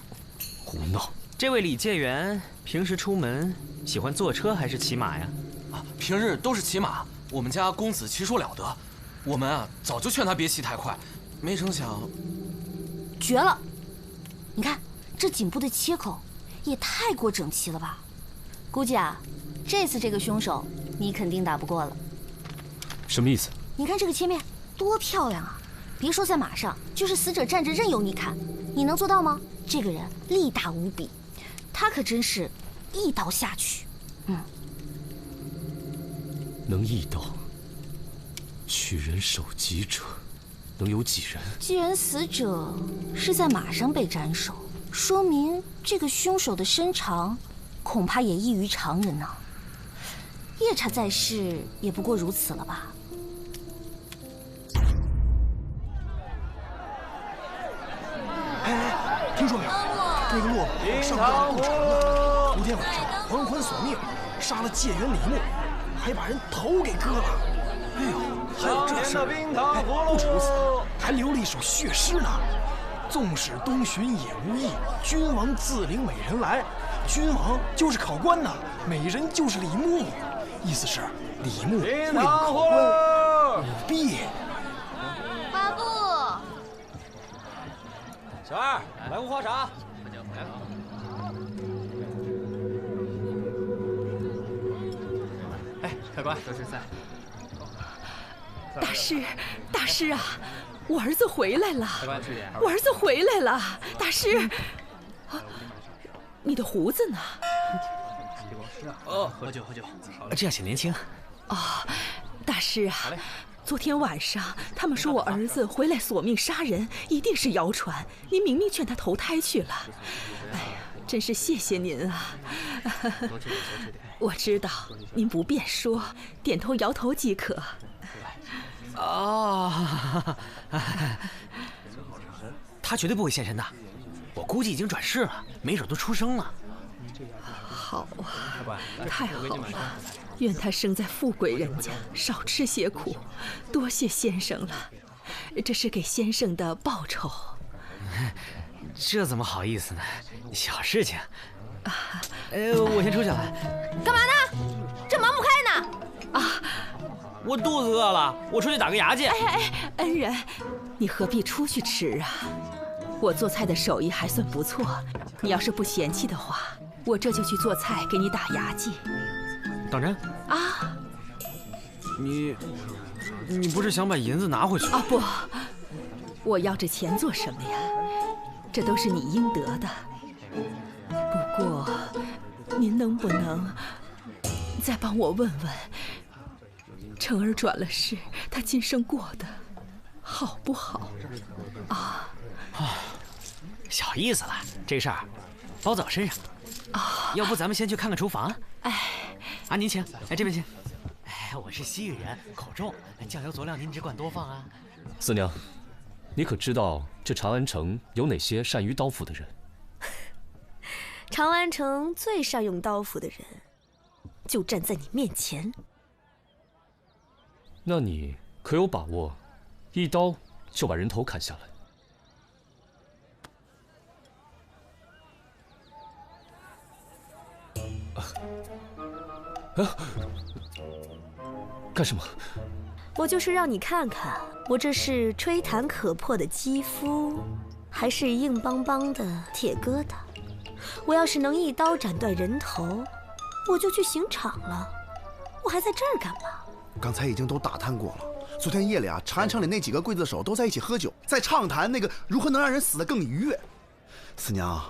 胡闹！这位李介元平时出门喜欢坐车还是骑马呀？平日都是骑马。我们家公子骑说了得，我们啊早就劝他别骑太快，没成想，绝了！你看这颈部的切口也太过整齐了吧？估计啊，这次这个凶手你肯定打不过了。什么意思？你看这个切面多漂亮啊！别说在马上，就是死者站着任由你砍，你能做到吗？这个人力大无比，他可真是一刀下去。能一刀取人首级者，能有几人？既然死者是在马上被斩首，说明这个凶手的身长恐怕也异于常人呢。夜叉在世也不过如此了吧？哎，听说没有？那个落榜上吊不成了，昨天晚上黄昏索命，杀了介元李牧，还把人头给割了。哎呦，还有这事儿！哎，不止如此，还留了一首血诗呢。纵使东巡也无益，君王自领美人来。君王就是考官呐，美人就是李牧，意思是李牧会领考官舞弊。八部，小二，来壶花茶。哎，客官，说实在。大师啊，我儿子回来了！我儿子回来了，大师。你的胡子呢？喝酒，这样显年轻。大师啊，昨天晚上他们说我儿子回来索命杀人，一定是谣传。您明明劝他投胎去了。哎呀，真是谢谢您啊！我知道您不便说，点头摇头即可。他绝对不会现身的，我估计已经转世了，没准都出生了。好啊，太好了！愿他生在富贵人家，少吃些苦。多谢先生了，这是给先生的报酬。这怎么好意思呢？小事情。我先出去了。干嘛呢？这忙不开呢？我肚子饿了，我出去打个牙去。恩人，你何必出去吃啊？我做菜的手艺还算不错，你要是不嫌弃的话，我这就去做菜给你打牙祭。当真？你不是想把银子拿回去？不，我要这钱做什么呀？这都是你应得的。不过，您能不能再帮我问问？成儿转了世，他今生过得好不好？小意思了，这事儿包在我身上。要不咱们先去看看厨房？您请，这边请。我是西域人，口重，酱油佐料您只管多放啊。四娘，你可知道这长安城有哪些善于刀斧的人？长安城最善用刀斧的人，就站在你面前。那你可有把握，一刀就把人头砍下来？干什么？我就是让你看看，我这是吹弹可破的肌肤，还是硬邦邦的铁疙瘩。我要是能一刀斩断人头，我就去刑场了。我还在这儿干嘛？刚才已经都打探过了，昨天夜里啊，长安城里那几个刽子手都在一起喝酒，在畅谈那个如何能让人死得更愉悦。四娘，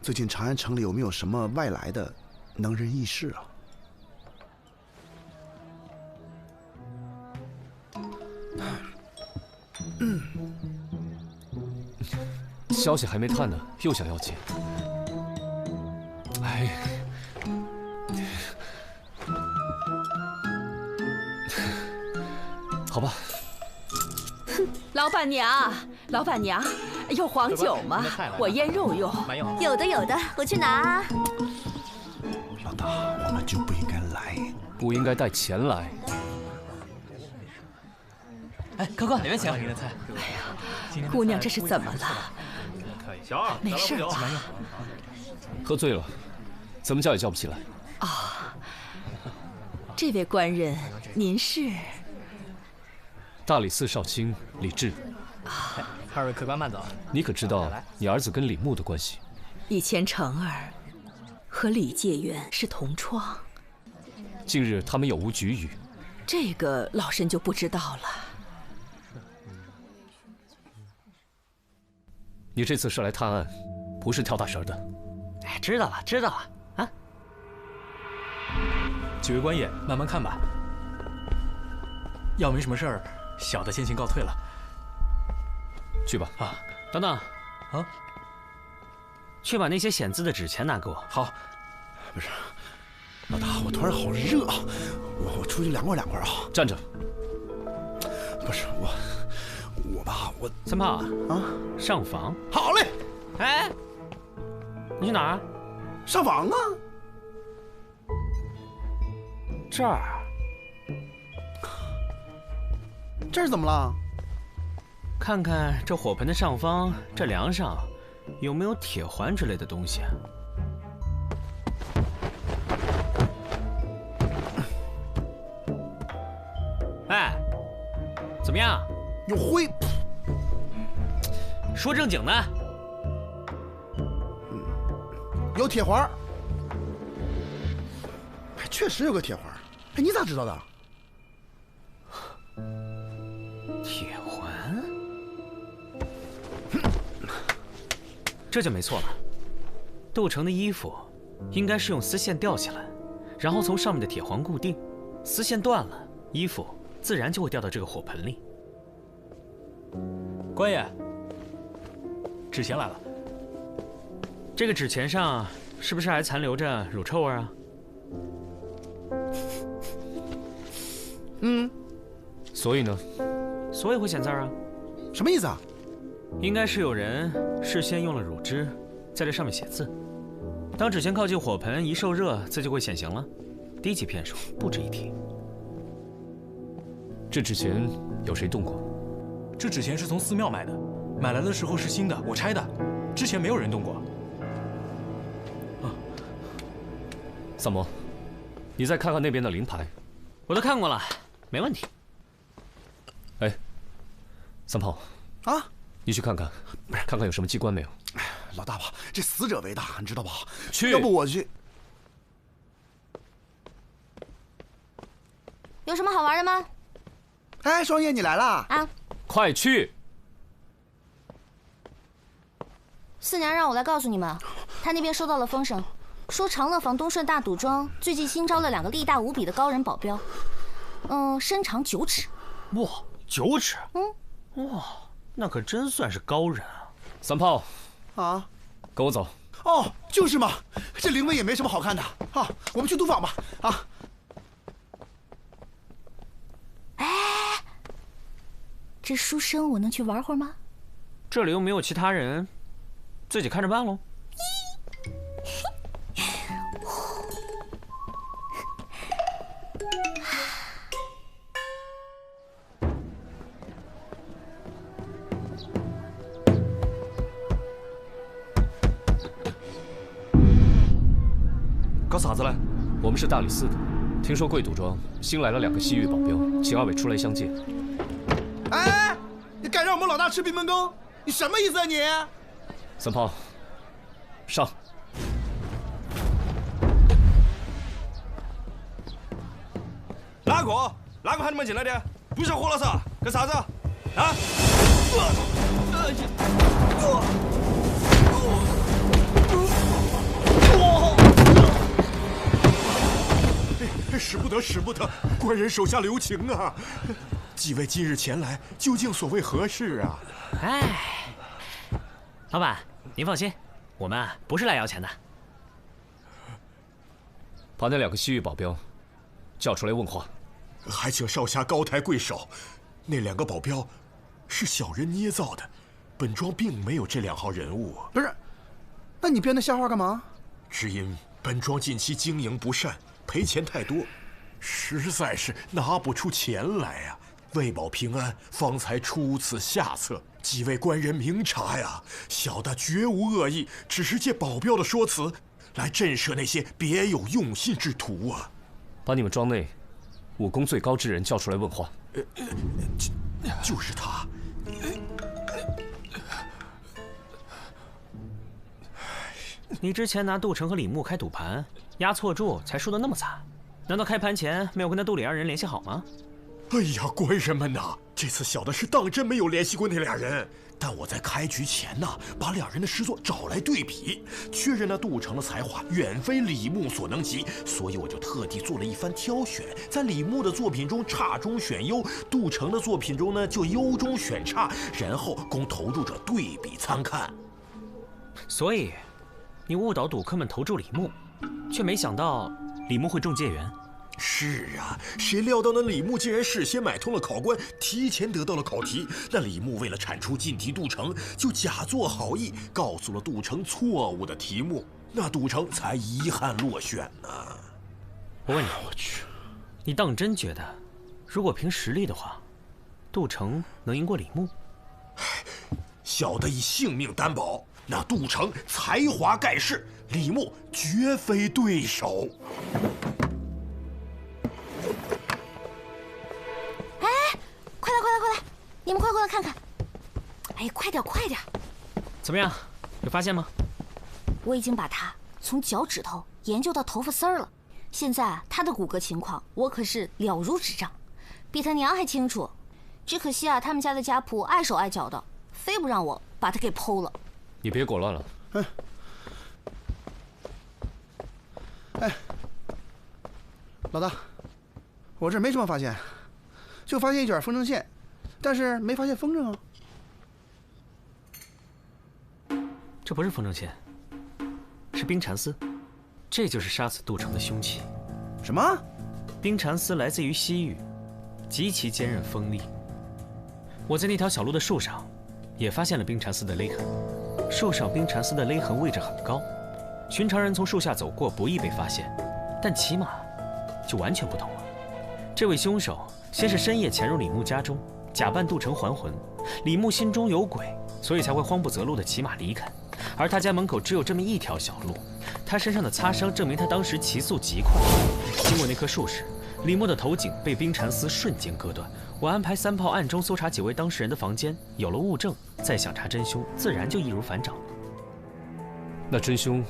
最近长安城里有没有什么外来的能人异士啊？消息还没探呢，又想要钱。哎，好吧。老板娘，老板娘，有黄酒吗？我腌肉用。有的，有的，我去拿。老大，我们就不应该来，不应该带钱来。哎，客官，里面请。哎呀，姑娘这是怎么了？小二，没事吧？喝醉了，怎么叫也叫不起来。啊，这位官人，您是？大理寺少卿李治。二位客官慢走。你可知道你儿子跟李牧的关系？以前成儿和李介元是同窗。近日他们有无局语？这个老身就不知道了。你这次是来探案，不是跳大神的。哎，知道了，知道了啊。几位官爷，慢慢看吧。要没什么事儿，小的先行告退了。去吧。啊，等等，啊，去把那些显字的纸钱拿给我。好。不是，老大，我突然好热啊，我出去凉快凉快啊。站着。不是我吧，我三炮啊，上房。好嘞。哎，你去哪儿？上房啊。这儿。这儿怎么了？看看这火盆的上方，这梁上有没有铁环之类的东西？哎，怎么样？有灰。说正经的。有铁环。确实有个铁环。哎，你咋知道的？铁环，这就没错了。窦成的衣服应该是用丝线吊起来，然后从上面的铁环固定，丝线断了，衣服自然就会掉到这个火盆里。官爷，纸钱来了。这个纸钱上是不是还残留着乳臭味啊？嗯。所以呢？所以会显字啊？什么意思啊？应该是有人事先用了乳汁，在这上面写字。当纸钱靠近火盆，一受热，字就会显形了。低级骗术，不值一提。这纸钱有谁动过？这纸钱是从寺庙买的，买来的时候是新的，我拆的，之前没有人动过。三毛，你再看看那边的灵牌。我都看过了，没问题。哎，三炮啊，你去看看，看看有什么机关没有。老大吧，这死者为大，你知道吧？去，要不我去。有什么好玩的吗？哎，双叶，你来啦！啊，快去！四娘让我来告诉你们，她那边收到了风声，说长乐坊东顺大赌庄最近新招了2个力大无比的高人保镖，身长9尺。哇，9尺！哇，那可真算是高人啊！三炮，啊，跟我走。哦，就是嘛，这灵位也没什么好看的啊，我们去赌坊吧。啊。哎，这书生我能去玩会儿吗？这里又没有其他人，自己看着办喽。搞啥子嘞？我们是大理寺的，听说贵赌庄新来了2个西域保镖，请2位出来相见。哎，你敢让我们老大吃闭门羹？你什么意思啊你？三炮，上！哪个喊你们进来的？不想活了噻？干啥子？啊！使不得，官人手下留情啊！几位今日前来，究竟所谓何事啊？哎，老板，您放心，我们不是来要钱的。把那2个西域保镖叫出来问话。还请少侠高抬贵手，那2个保镖是小人捏造的，本庄并没有这2号人物。不是，那你编那瞎话干嘛？只因本庄近期经营不善，赔钱太多，实在是拿不出钱来呀。为保平安，方才出此下策。几位官人明察呀，小的绝无恶意，只是借保镖的说辞来震慑那些别有用心之徒啊。把你们庄内武功最高之人叫出来问话。就是他。你之前拿杜城和李牧开赌盘，押错注才输得那么惨，难道开盘前没有跟那杜李2人联系好吗？哎呀，官人们呐，这次小的是当真没有联系过那2人。但我在开局前呢，把2人的诗作找来对比，确认那杜城的才华远非李牧所能及，所以我就特地做了一番挑选，在李牧的作品中差中选优，杜城的作品中呢就优中选差，然后供投注者对比参看。所以，你误导赌客们投注李牧，却没想到李牧会中介元。是啊，谁料到那李牧竟然事先买通了考官，提前得到了考题。那李牧为了铲除劲敌杜城，就假作好意，告诉了杜城错误的题目，那杜城才遗憾落选呢。我问你，你当真觉得，如果凭实力的话，杜城能赢过李牧？小的以性命担保，那杜城才华盖世，李牧绝非对手。快来！你们快过来看看！哎，快点！怎么样，有发现吗？我已经把他从脚趾头研究到头发丝儿了，现在他的骨骼情况我可是了如指掌，比他娘还清楚。只可惜啊，他们家的家仆碍手碍脚的，非不让我把他给剖了。你别裹乱了。老大，我这没什么发现，就发现一卷风筝线，但是没发现风筝啊。这不是风筝线，是冰蚕丝，这就是杀死杜城的凶器。什么？冰蚕丝来自于西域，极其坚韧锋利。我在那条小路的树上也发现了冰蚕丝的勒痕，树上冰蚕丝的勒痕位置很高，寻常人从树下走过不易被发现，但骑马就完全不同了。这位凶手先是深夜潜入李牧家中，假扮杜城还魂。李牧心中有鬼，所以才会慌不择路的骑马离开。而他家门口只有这么一条小路，他身上的擦伤证明他当时骑速极快。经过那棵树时，李牧的头颈被冰蚕丝瞬间割断。我安排3炮暗中搜查几位当事人的房间，有了物证，再想查真凶，自然就易如反掌。那真凶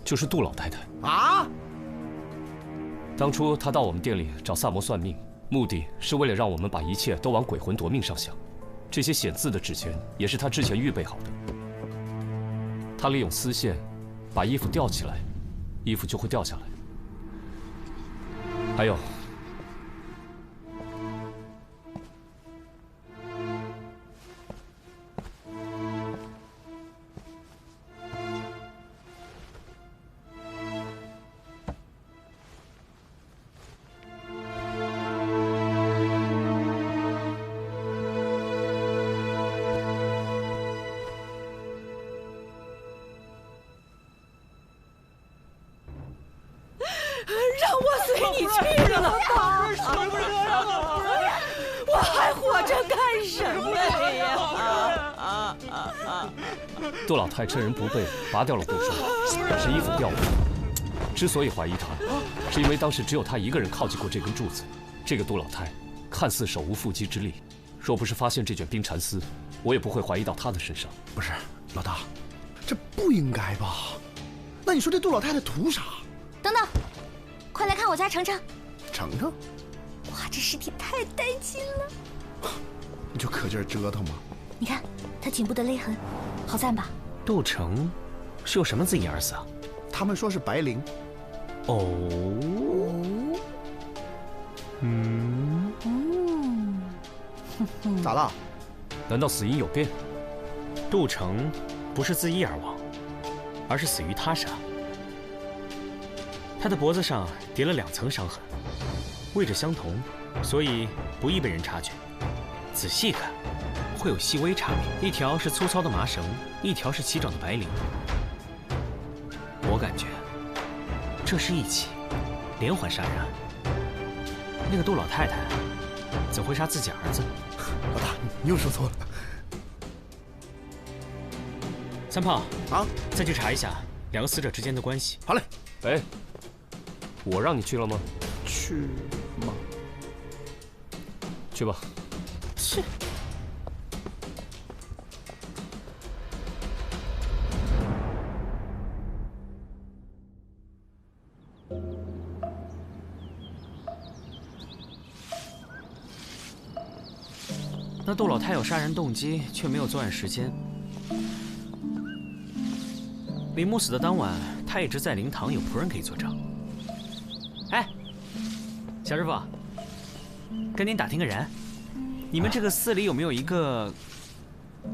就是杜老太太啊！当初她到我们店里找萨摩算命，目的是为了让我们把一切都往鬼魂夺命上想。这些显字的纸钱也是她之前预备好的。她利用丝线把衣服吊起来，衣服就会掉下来。还有，让我随你去了吧！我还活着干什么呀？杜老太趁人不备拔掉了护手，使衣服掉了。之所以怀疑她，是因为当时只有她一个人靠近过这根柱子。这个杜老太看似手无缚鸡之力，若不是发现这卷冰蚕丝，我也不会怀疑到她的身上。不是，老大，这不应该吧？那你说这杜老太太图啥？等等，快来看我家程程。程程？哇，这尸体太带劲了！你就可劲儿折腾吧。你看他颈部的勒痕，好赞吧？杜城是用什么字眼而死啊？他们说是白绫。哦。咋了？难道死因有变？杜成不是自缢而亡，而是死于他杀。他的脖子上叠了2层伤痕，位置相同，所以不易被人察觉。仔细看，会有细微差别，一条是粗糙的麻绳，一条是齐整的白绫。我感觉这是一起连环杀人案。那个杜老太太怎会杀自己儿子？老大，你又说错了。三胖啊，再去查一下2个死者之间的关系。好嘞。哎，我让你去了吗？去吗？去吧。去。那杜老太有杀人动机，却没有作案时间。李牧死的当晚，他一直在灵堂，有仆人可以作证。哎，小师傅，跟您打听个人，你们这个寺里有没有一个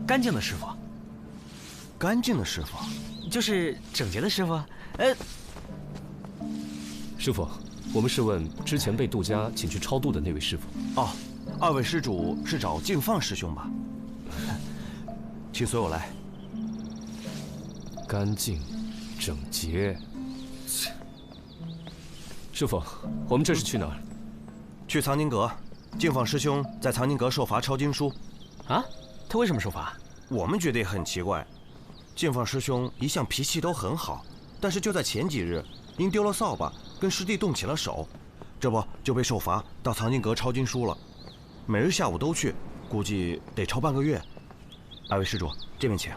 干净的师傅？干净的师傅，就是整洁的师傅。师傅，我们是问之前被杜家请去超度的那位师傅。哦，2位施主是找净放师兄吧？请随我来。干净、整洁。师傅，我们这是去哪儿？去藏经阁。净放师兄在藏经阁受罚抄经书。啊？他为什么受罚？我们觉得也很奇怪。净放师兄一向脾气都很好，但是就在前几日，因丢了扫把，跟师弟动起了手，这不就被受罚到藏经阁抄经书了。每日下午都去，估计得抄半个月。2位施主，这边请。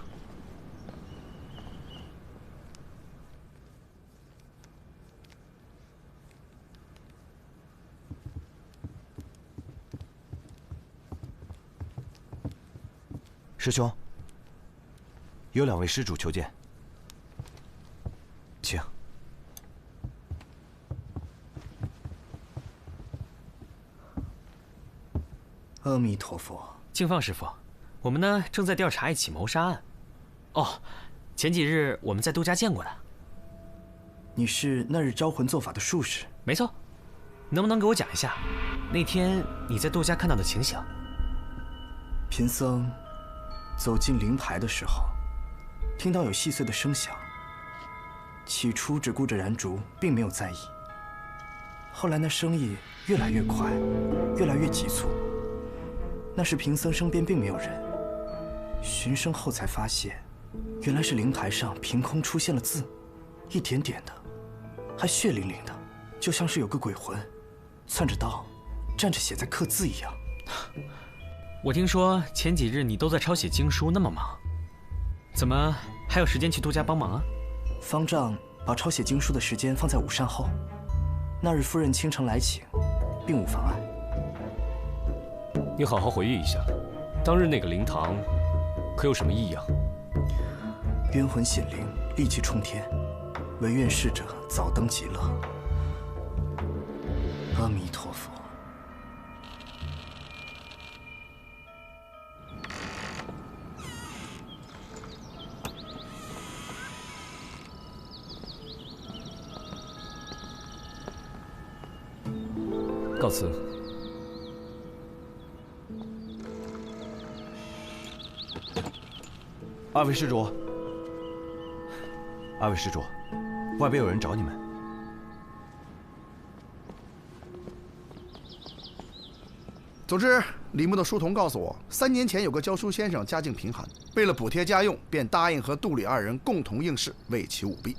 师兄，有2位施主求见，请。阿弥陀佛。净放师傅，我们呢正在调查一起谋杀案。哦，前几日我们在杜家见过的。你是那日招魂做法的术士？没错。能不能给我讲一下那天你在杜家看到的情形？贫僧走进灵牌的时候，听到有细碎的声响。起初只顾着燃烛，并没有在意。后来那声音越来越快，越来越急促。那时贫僧身边并没有人，循声后才发现，原来是灵牌上凭空出现了字，一点点的，还血淋淋的，就像是有个鬼魂，攥着刀，站着写在刻字一样。我听说前几日你都在抄写经书，那么忙，怎么还有时间去杜家帮忙啊？方丈把抄写经书的时间放在午膳后，那日夫人清晨来请，并无妨碍。你好好回忆一下，当日那个灵堂可有什么异样？冤魂显灵，戾气冲天，唯愿逝者早登极乐。阿弥陀佛。告辞。2位施主，2位施主，外边有人找你们。总之，李牧的书童告诉我，3年前有个教书先生家境贫寒，为了补贴家用，便答应和杜李2人共同应试，为其舞弊。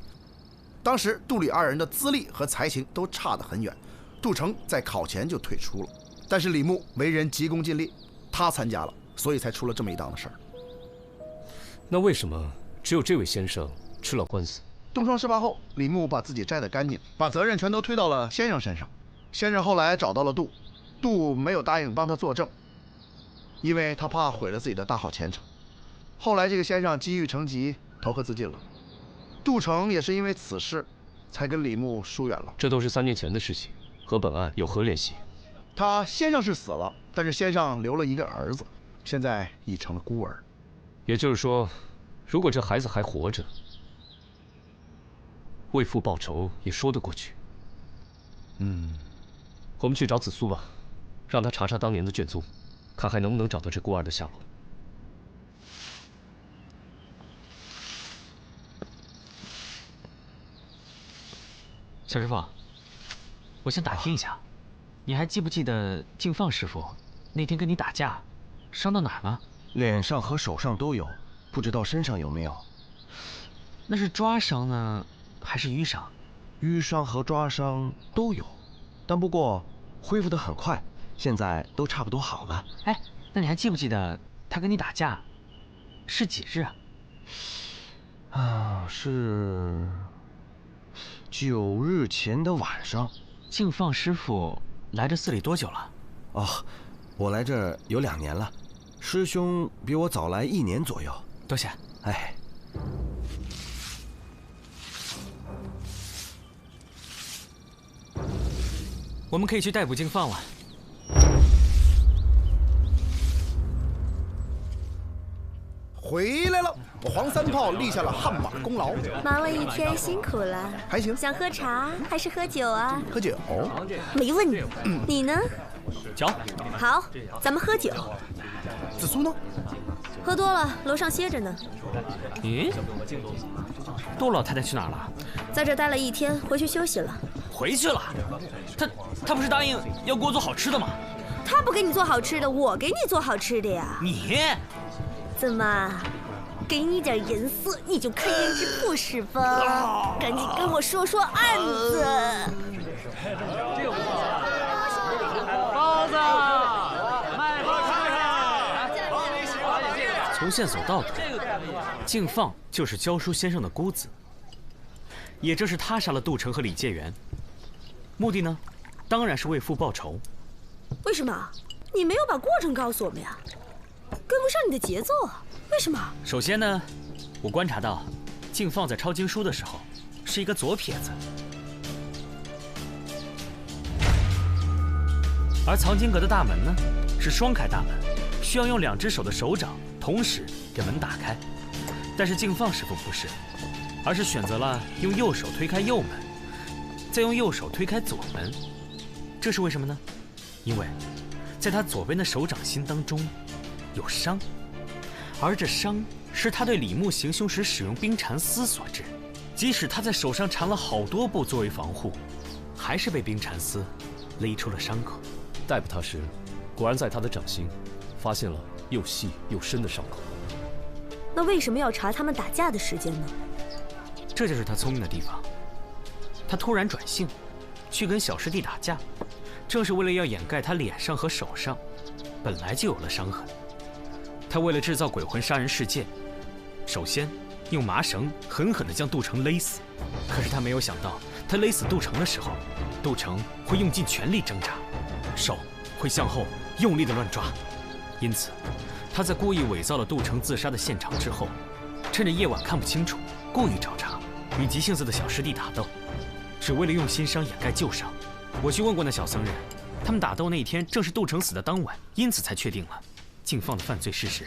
当时杜李2人的资历和才情都差得很远，杜成在考前就退出了。但是李牧为人急功近利，他参加了，所以才出了这么一档的事儿。那为什么只有这位先生吃了官司？东窗事发后，李牧把自己摘得干净，把责任全都推到了先生身上。先生后来找到了杜没有答应帮他作证，因为他怕毁了自己的大好前程。后来这个先生积郁成疾，投河自尽了。杜成也是因为此事，才跟李牧疏远了。这都是3年前的事情，和本案有何联系？他先生是死了，但是先生留了一个儿子，现在已成了孤儿。也就是说，如果这孩子还活着，为父报仇也说得过去。我们去找紫苏吧，让他查查当年的卷宗，看还能不能找到这孤儿的下落。小师傅，我想打听一下，你还记不记得净放师傅那天跟你打架，伤到哪儿了？脸上和手上都有，不知道身上有没有。那是抓伤呢，还是淤伤？淤伤和抓伤都有，但不过恢复得很快，现在都差不多好了。哎，那你还记不记得他跟你打架是几日啊？是9日前的晚上。净放师傅来这寺里多久了？哦，我来这有2年了，师兄比我早来1年左右。多谢。哎，我们可以去逮捕净放了。回来了，黄三炮立下了汗马功劳。忙了一天，辛苦了。还行。想喝茶还是喝酒啊？喝酒。没问题。你呢？酒。好，咱们喝酒。紫苏呢？喝多了，楼上歇着呢。咦？杜老太太去哪儿了？在这待了1天，回去休息了。回去了？她不是答应要给我做好吃的吗？她不给你做好吃的，我给你做好吃的呀。你？怎么，给你点颜色你就看颜值不是吧？赶紧跟我说说案子。包子，卖包看看。从线索到底，净放就是教书先生的姑子，也正是他杀了杜成和李介元，目的呢，当然是为父报仇。为什么？你没有把过程告诉我们呀？跟不上你的节奏啊？为什么？首先呢，我观察到，净放在抄经书的时候是一个左撇子，而藏经阁的大门呢是双开大门，需要用2只手的手掌同时给门打开。但是净放师傅不是，而是选择了用右手推开右门，再用右手推开左门。这是为什么呢？因为在他左边的手掌心当中有伤，而这伤是他对李牧行凶时使用冰蚕丝所致。即使他在手上缠了好多布作为防护，还是被冰蚕丝勒出了伤口。逮捕他时，果然在他的掌心发现了又细又深的伤口。那为什么要查他们打架的时间呢？这就是他聪明的地方。他突然转性，去跟小师弟打架，正是为了要掩盖他脸上和手上本来就有了伤痕。他为了制造鬼魂杀人事件，首先用麻绳狠狠地将杜成勒死。可是他没有想到，他勒死杜成的时候，杜成会用尽全力挣扎，手会向后用力地乱抓。因此，他在故意伪造了杜成自杀的现场之后，趁着夜晚看不清楚，故意找茬，与急性子的小师弟打斗，只为了用新伤掩盖旧伤。我去问过那小僧人，他们打斗那一天正是杜成死的当晚，因此才确定了净放的犯罪事实。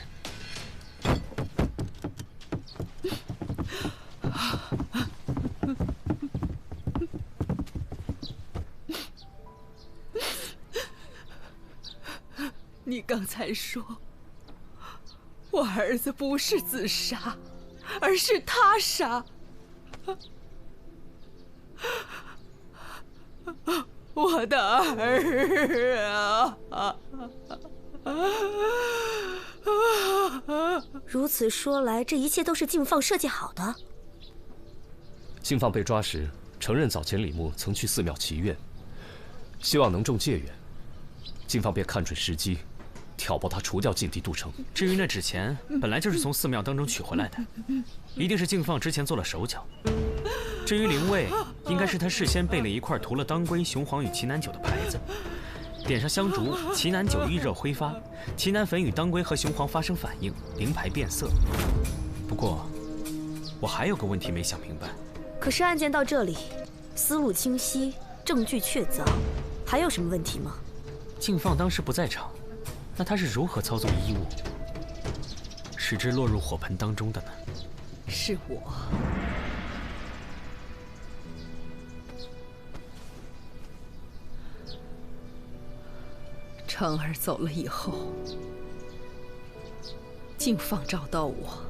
你刚才说，我儿子不是自杀，而是他杀。我的儿啊！如此说来，这一切都是净放设计好的。净放被抓时，承认早前李牧曾去寺庙祈愿，希望能中戒缘。净放便看准时机，挑拨他除掉劲敌杜成。至于那纸钱，本来就是从寺庙当中取回来的，一定是净放之前做了手脚。至于灵位，应该是他事先备了一块涂了当归、雄黄与奇楠酒的牌子，点上香烛，奇楠酒遇热挥发，奇楠粉与当归和雄黄发生反应，灵牌变色。不过，我还有个问题没想明白。可是案件到这里，思路清晰，证据确凿，还有什么问题吗？敬放当时不在场，那他是如何操纵衣物，使之落入火盆当中的呢？是我。成儿走了以后，敬放找到我，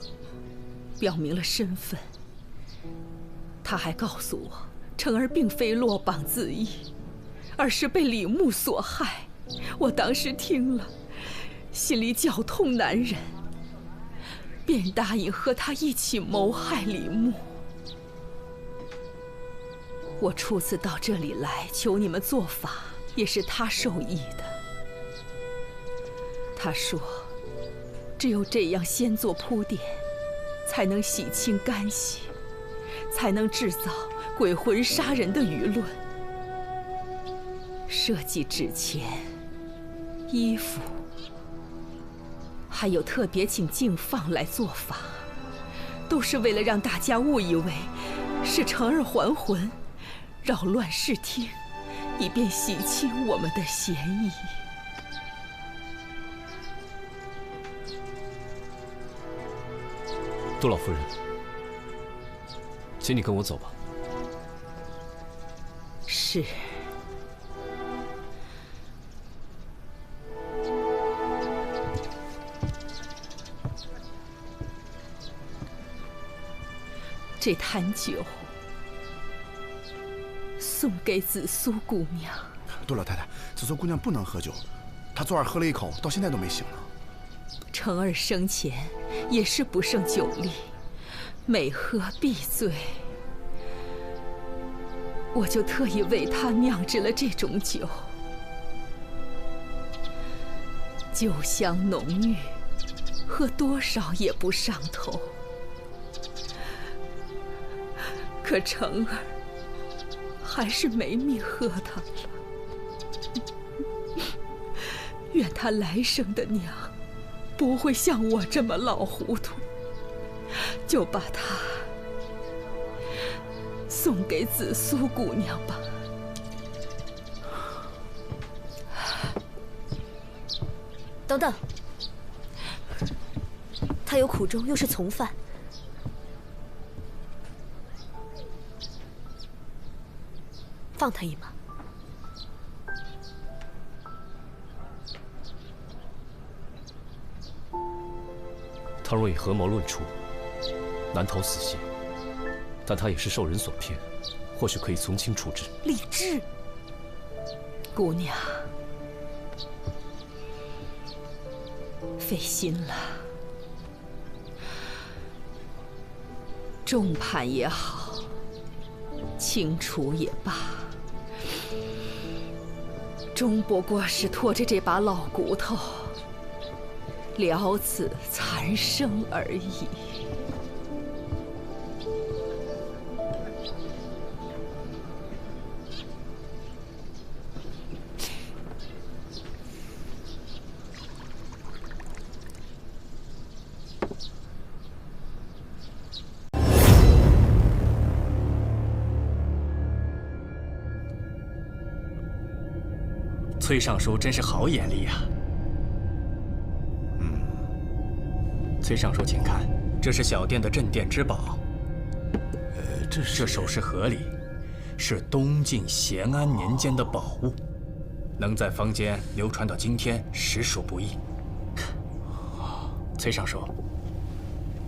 表明了身份。他还告诉我，成儿并非落榜自缢，而是被李牧所害。我当时听了，心里绞痛难忍，便答应和他一起谋害李牧。我初次到这里来求你们做法，也是他授意的。他说，只有这样先做铺垫，才能洗清干系，才能制造鬼魂杀人的舆论。设计纸钱、衣服，还有特别请敬放来做法，都是为了让大家误以为是成儿还魂，扰乱视听，以便洗清我们的嫌疑。杜老夫人，请你跟我走吧。是。这坛酒送给紫苏姑娘。杜老太太，紫苏姑娘不能喝酒，她昨晚喝了一口，到现在都没醒呢。成儿生前也是不胜酒力，每喝必醉。我就特意为他酿制了这种酒，酒香浓郁，喝多少也不上头。可成儿还是没命喝它了。愿他来生的娘不会像我这么老糊涂，就把它送给紫苏姑娘吧。等等，他有苦衷，又是从犯，放他一马。他若以合谋论处，难逃死刑，但他也是受人所骗，或许可以从轻处置。李治，姑娘，费心了。重判也好，轻处也罢，终不过是拖着这把老骨头了此残生而已。崔尚书真是好眼力呀！崔尚书，请看，这是小店的镇店之宝。这首饰盒里是东晋咸安年间的宝物，能在坊间流传到今天，实属不易。崔尚书，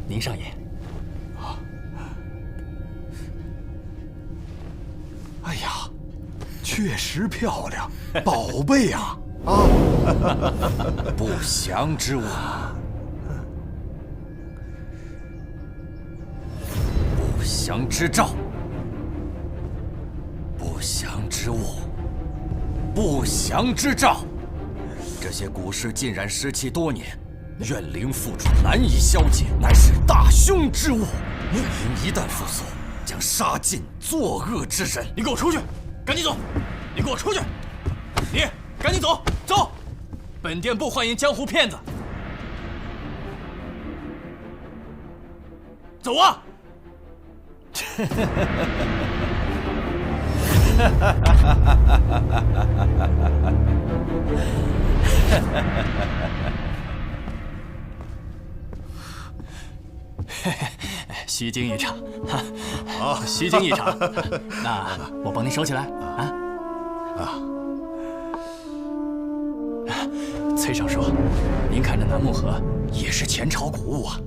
您上眼。哎呀，确实漂亮，宝贝呀！不祥之物。不祥之兆，不祥之物，不祥之兆。这些古尸浸染湿气多年，怨灵附着，难以消解，乃是大凶之物。怨灵一旦复苏，将杀尽作恶之人。你给我出去！赶紧走！你给我出去！你赶紧走！走！本店不欢迎江湖骗子。走啊！虚惊一场，哈，虚惊一场。那我帮您收起来啊。崔尚书，您看这南木河也是前朝古物啊。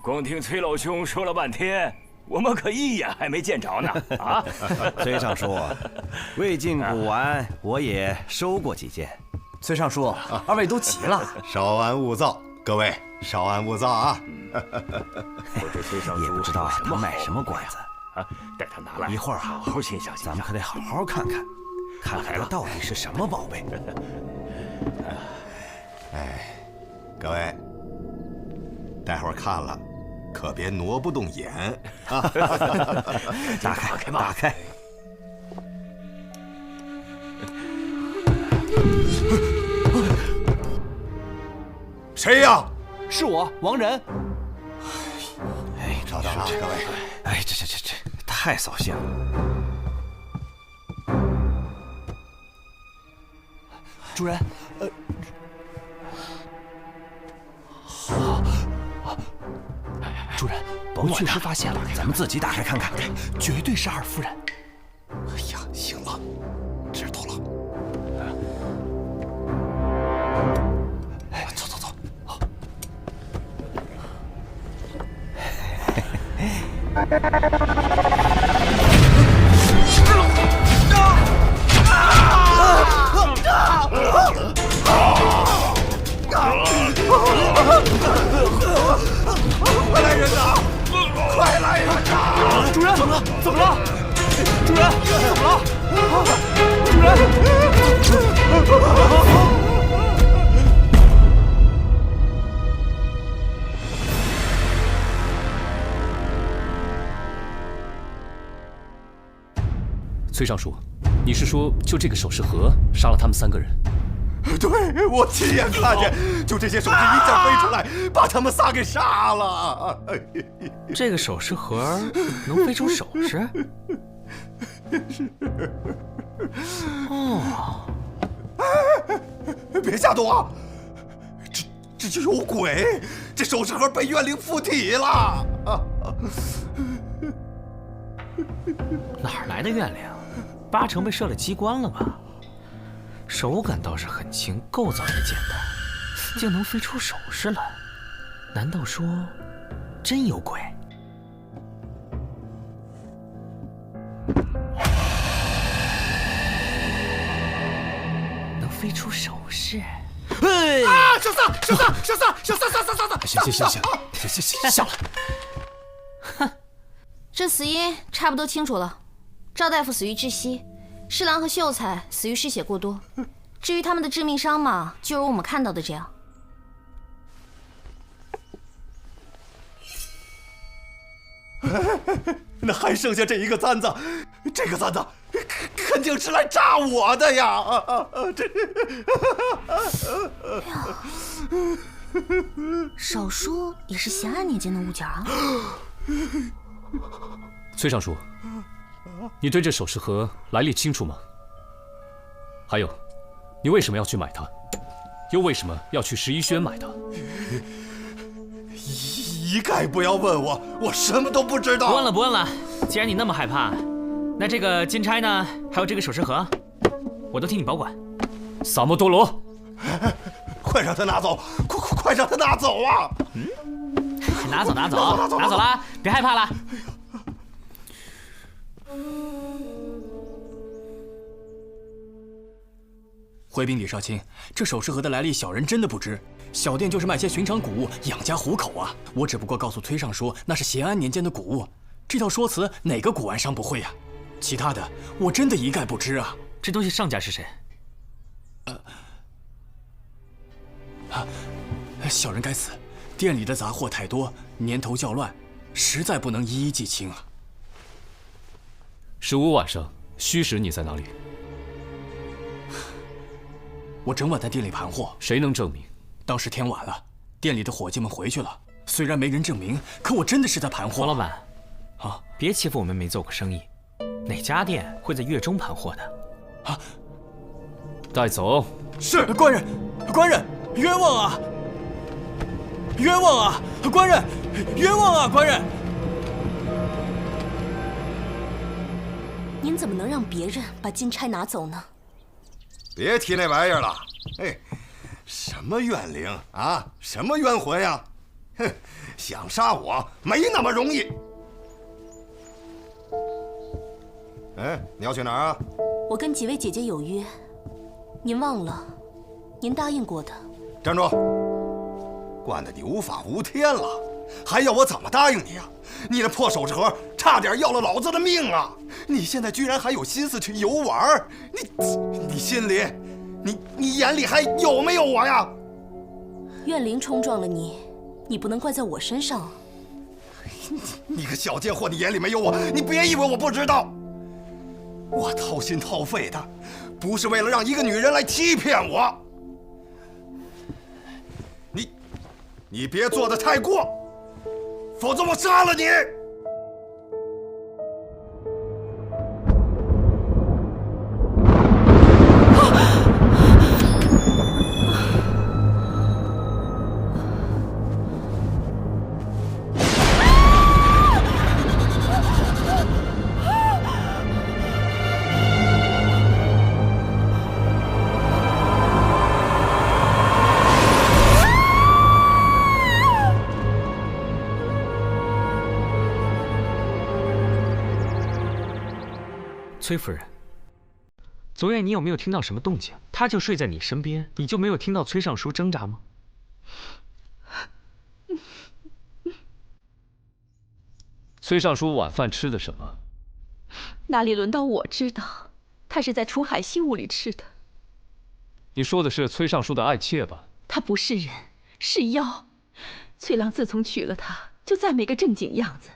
光听崔老兄说了半天，我们可一眼还没见着呢。啊，崔尚书，魏晋古玩我也收过几件。崔尚书，二位都急了，稍安勿躁，各位稍安勿躁啊。我这崔尚书也不知道他卖什么馆子啊，带他拿来，一会儿好好欣赏欣赏。咱们可得好好看看，看看它到底是什么宝贝。哎，各位，待会儿看了可别挪不动眼啊！打开，打开。谁呀？是我，王仁。哎，稍等啊，各位。哎，这太扫兴了。主人，主人，我确实发现了，咱们自己打开看看，绝对是二夫人。哎呀，行了，知道了。走走走。快来人呐！快来人呐！主人，怎么了？怎么了？主人，怎么了？主人。崔尚书，你是说就这个首饰盒杀了他们3个人？对，我亲眼看见，就这些首饰一下飞出来，把他们仨给杀了。这个首饰盒能飞出首饰？哦，别瞎动啊！这就有鬼！这首饰盒被怨灵附体了。哪儿来的怨灵？8成被设了机关了吧？手感倒是很轻，构造也简单，竟能飞出首饰来，难道说真有鬼？能飞出首饰？啊！小三！行，下来。哼，这死因差不多清楚了。赵大夫死于窒息，侍郎和秀才死于失血过多。至于他们的致命伤嘛，就如我们看到的这样。那还剩下这一个簪子，这个簪子肯定是来炸我的呀！少说也是咸安年间的物件啊。崔尚书，你对这首饰盒来历清楚吗？还有，你为什么要去买它？又为什么要去11轩买它？一概不要问我，我什么都不知道。不问了。既然你那么害怕，那这个金钗呢？还有这个首饰盒，我都替你保管。萨摩多罗，快让他拿走！快让他拿走啊！拿走了，别害怕了。回禀李少卿，这首饰盒的来历，小人真的不知。小店就是卖些寻常古物养家糊口啊。我只不过告诉崔尚书，那是咸安年间的古物。这套说辞，哪个古玩商不会啊？其他的，我真的一概不知啊。这东西上家是谁？小人该死，店里的杂货太多，年头较乱，实在不能一一记清啊。15晚上，虚实你在哪里？我整晚在店里盘货。谁能证明？当时天晚了，店里的伙计们回去了。虽然没人证明，可我真的是在盘货。黄老板，啊，别欺负我们没做过生意，哪家店会在月中盘货的？啊，带走。是官人，官人，冤枉啊！冤枉啊！官人，冤枉啊！官人，您怎么能让别人把金钗拿走呢？别提那玩意儿了，哎，什么怨灵啊，什么冤魂呀？哼，想杀我没那么容易。哎，你要去哪儿啊？我跟几位姐姐有约，您忘了，您答应过的。站住！惯得你无法无天了，还要我怎么答应你啊？你那破手指盒差点要了老子的命啊！你现在居然还有心思去游玩？你心里，你眼里还有没有我呀？怨灵冲撞了你，你不能怪在我身上。你个小贱货，你眼里没有我，你别以为我不知道。我掏心掏肺的，不是为了让一个女人来欺骗我。你别做得太过，否则我杀了你！崔夫人，昨夜你有没有听到什么动静？他就睡在你身边，你就没有听到崔尚书挣扎吗？崔尚书晚饭吃的什么？哪里轮到我知道？他是在楚海西屋里吃的。你说的是崔尚书的爱妾吧？他不是人，是妖。崔郎自从娶了她，就再没个正经样子，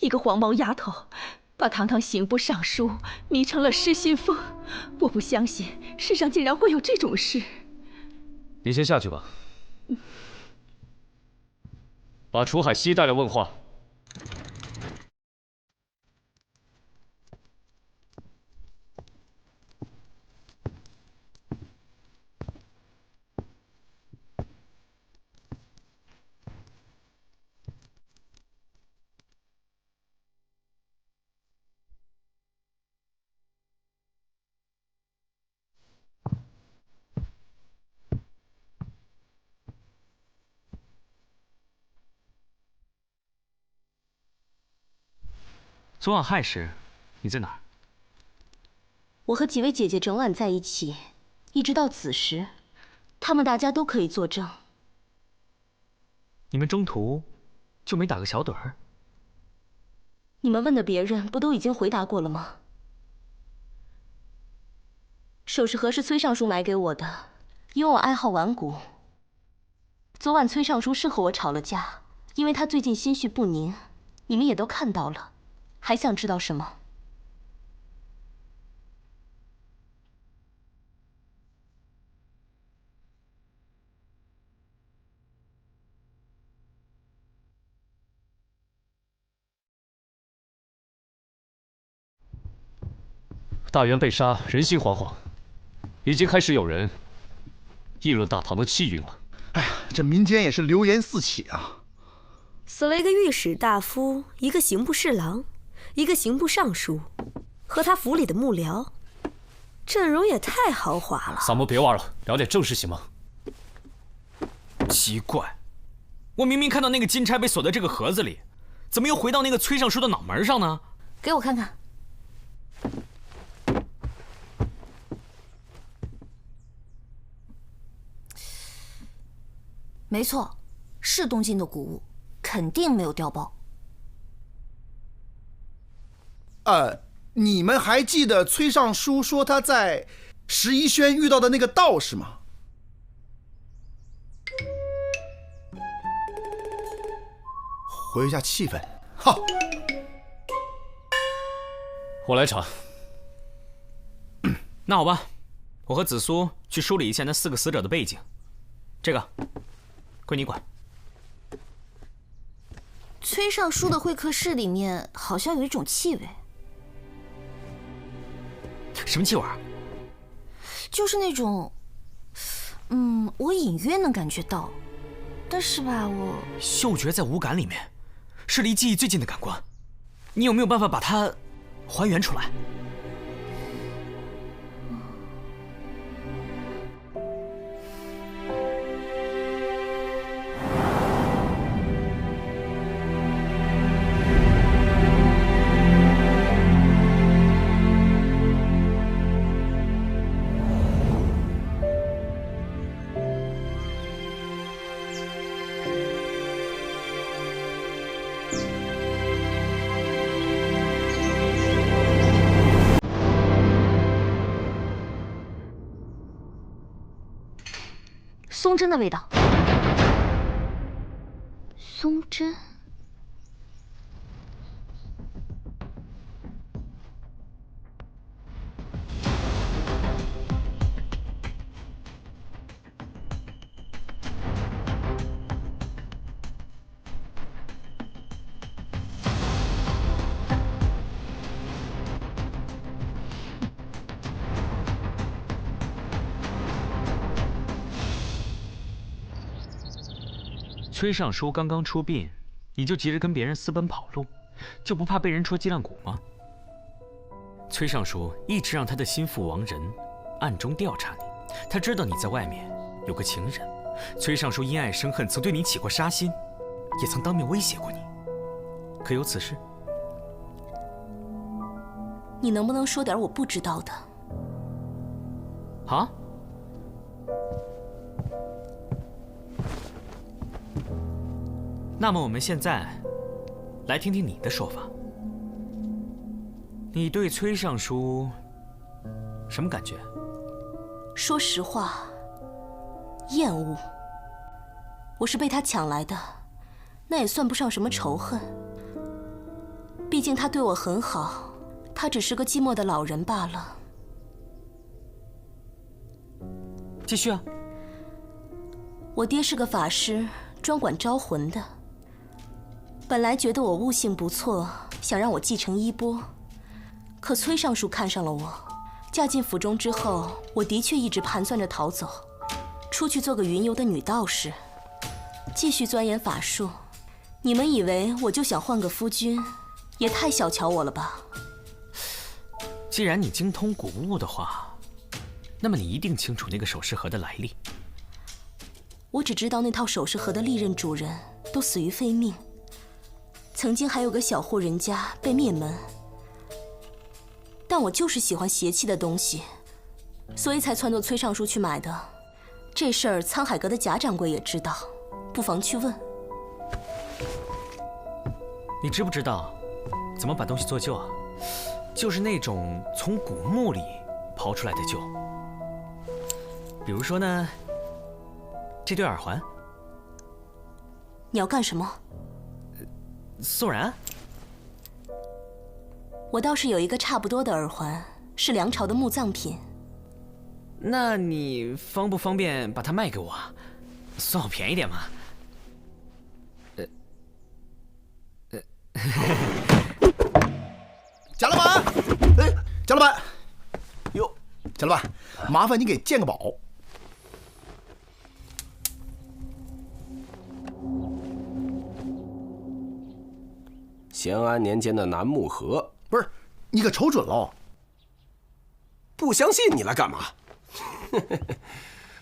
一个黄毛丫头。把堂堂刑部尚书迷成了失心疯，我不相信世上竟然会有这种事。你先下去吧，把楚海西带来问话。昨晚亥时，你在哪儿？我和几位姐姐整晚在一起，一直到子时，她们大家都可以作证。你们中途就没打个小盹儿？你们问的别人不都已经回答过了吗？首饰盒是崔尚书买给我的，因为我爱好玩古。昨晚崔尚书是和我吵了架，因为他最近心绪不宁，你们也都看到了。还想知道什么？大员被杀，人心惶惶，已经开始有人议论大唐的气运了。哎呀，这民间也是流言四起啊！死了一个御史大夫，一个刑部侍郎，一个刑部尚书，和他府里的幕僚，阵容也太豪华了。嗓门别挖了，聊点正事行吗？奇怪，我明明看到那个金钗被锁在这个盒子里，怎么又回到那个崔尚书的脑门上呢？给我看看。没错，是东晋的古物，肯定没有调包。你们还记得崔尚书说他在十一轩遇到的那个道士吗？活跃一下气氛。好，我来查。那好吧，我和紫苏去梳理一下那4个死者的背景。这个归你管。崔尚书的会客室里面好像有一种气味。什么气味？就是那种，我隐约能感觉到，但是吧，我嗅觉在五感里面，是离记忆最近的感官。你有没有办法把它还原出来？松针的味道。松针。崔尚书刚刚出殡，你就急着跟别人私奔跑路，就不怕被人戳脊梁骨吗？崔尚书一直让他的心腹王仁暗中调查你，他知道你在外面有个情人。崔尚书因爱生恨，曾对你起过杀心，也曾当面威胁过你，可有此事？你能不能说点我不知道的？啊？那么我们现在来听听你的说法。你对崔尚书什么感觉？说实话，厌恶。我是被他抢来的，那也算不上什么仇恨。毕竟他对我很好，他只是个寂寞的老人罢了。继续啊。我爹是个法师，专管招魂的。本来觉得我悟性不错，想让我继承衣钵，可崔尚书看上了我。嫁进府中之后，我的确一直盘算着逃走，出去做个云游的女道士，继续钻研法术。你们以为我就想换个夫君，也太小瞧我了吧？既然你精通古物的话，那么你一定清楚那个首饰盒的来历。我只知道那套首饰盒的历任主人都死于非命。曾经还有个小户人家被灭门，但我就是喜欢邪气的东西，所以才撺掇崔尚书去买的。这事儿沧海阁的贾掌柜也知道，不妨去问。你知不知道怎么把东西做旧啊？就是那种从古墓里刨出来的旧。比如说呢，这对耳环。你要干什么？宋然，我倒是有一个差不多的耳环，是梁朝的墓葬品。那你方不方便把它卖给我，算我便宜点嘛？贾老板，贾老板，哟，贾老板，麻烦你给鉴个宝。咸安年间的楠木盒，不是，你可瞅准喽？不相信你来干嘛？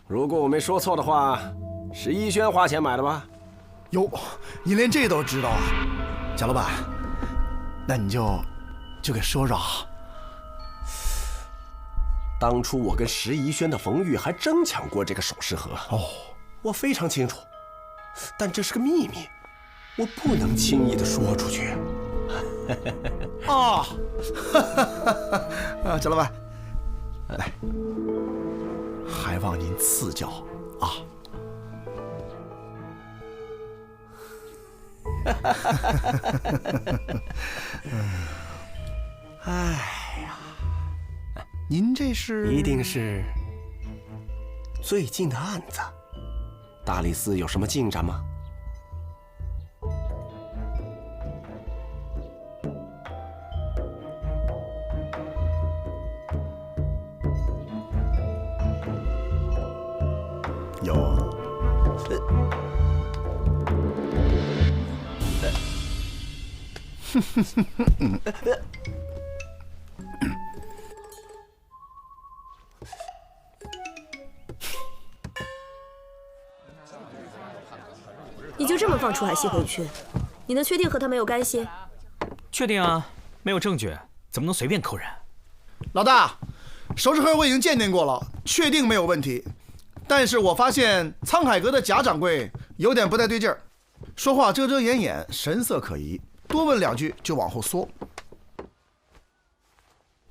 如果我没说错的话，是逸轩花钱买的吧？哟，你连这都知道啊，贾老板，那你就给说说啊。当初我跟石宜轩的冯玉还争抢过这个首饰盒哦，我非常清楚，但这是个秘密。我不能轻易的说出去。啊，贾老板，来，还望您赐教啊。哎呀，您这是？一定是最近的案子。大理寺有什么进展吗？有。你就这么放楚海西回去？你能确定和他没有干系？确定啊，没有证据，怎么能随便扣人？老大，首饰盒我已经鉴定过了，确定没有问题。但是我发现沧海阁的贾掌柜有点不太对劲儿，说话遮遮掩掩，神色可疑，多问2句就往后缩。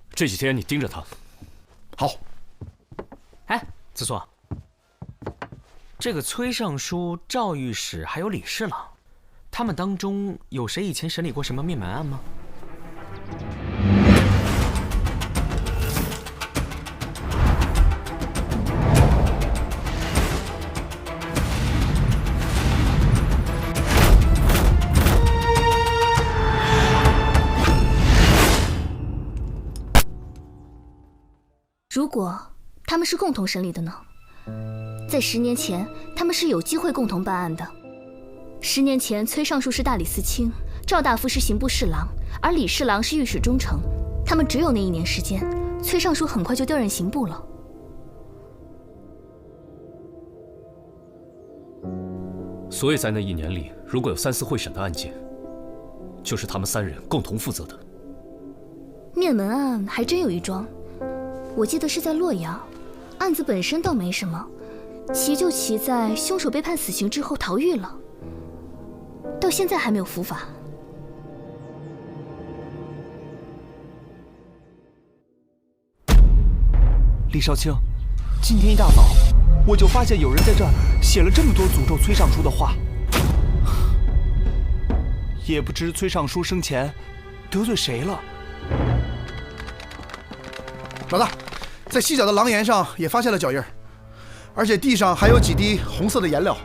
这几天你盯着他。好。哎，子硕，这个崔尚书、赵御史还有李侍郎，他们当中有谁以前审理过什么灭门案吗？如果他们是共同审理的呢？在10年前，他们是有机会共同办案的。10年前，崔尚书是大理寺卿，赵大夫是刑部侍郎，而李侍郎是御史中丞。他们只有那1年时间，崔尚书很快就调任刑部了。所以在那1年里，如果有3、4会审的案件，就是他们3人共同负责的。灭门案还真有一桩。我记得是在洛阳，案子本身倒没什么，奇就奇在凶手被判死刑之后逃狱了，到现在还没有伏法。李少卿，今天一大早我就发现有人在这儿写了这么多诅咒崔尚书的话，也不知崔尚书生前得罪谁了。老大，在西角的廊檐上也发现了脚印，而且地上还有几滴红色的颜料。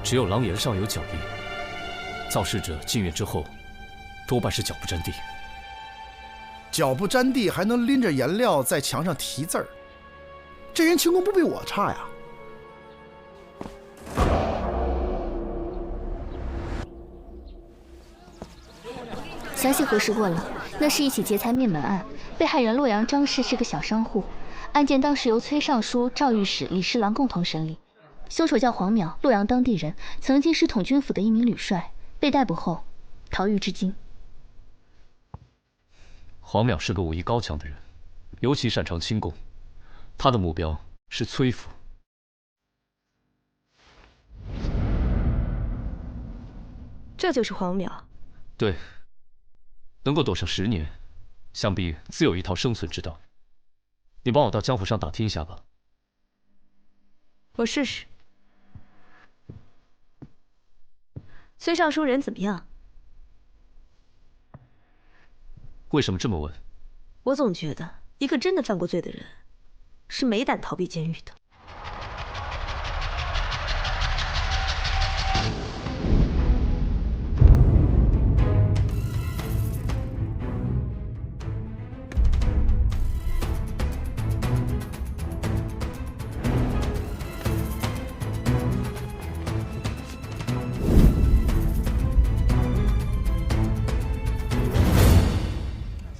只有廊檐上有脚印，造事者进院之后，多半是脚不沾地。脚不沾地还能拎着颜料在墙上题字儿，这人轻功不比我差呀。详细核实过了，那是一起劫财灭门案，被害人洛阳张氏是个小商户，案件当时由崔尚书、赵御史、李侍郎共同审理。凶手叫黄淼，洛阳当地人，曾经是统军府的一名旅帅，被逮捕后逃狱至今。黄淼是个武艺高强的人，尤其擅长轻功，他的目标是崔府。这就是黄淼。对，能够躲上10年，想必自有一套生存之道。你帮我到江湖上打听一下吧。我试试。崔尚书人怎么样？为什么这么问？我总觉得一个真的犯过罪的人，是没胆逃避监狱的。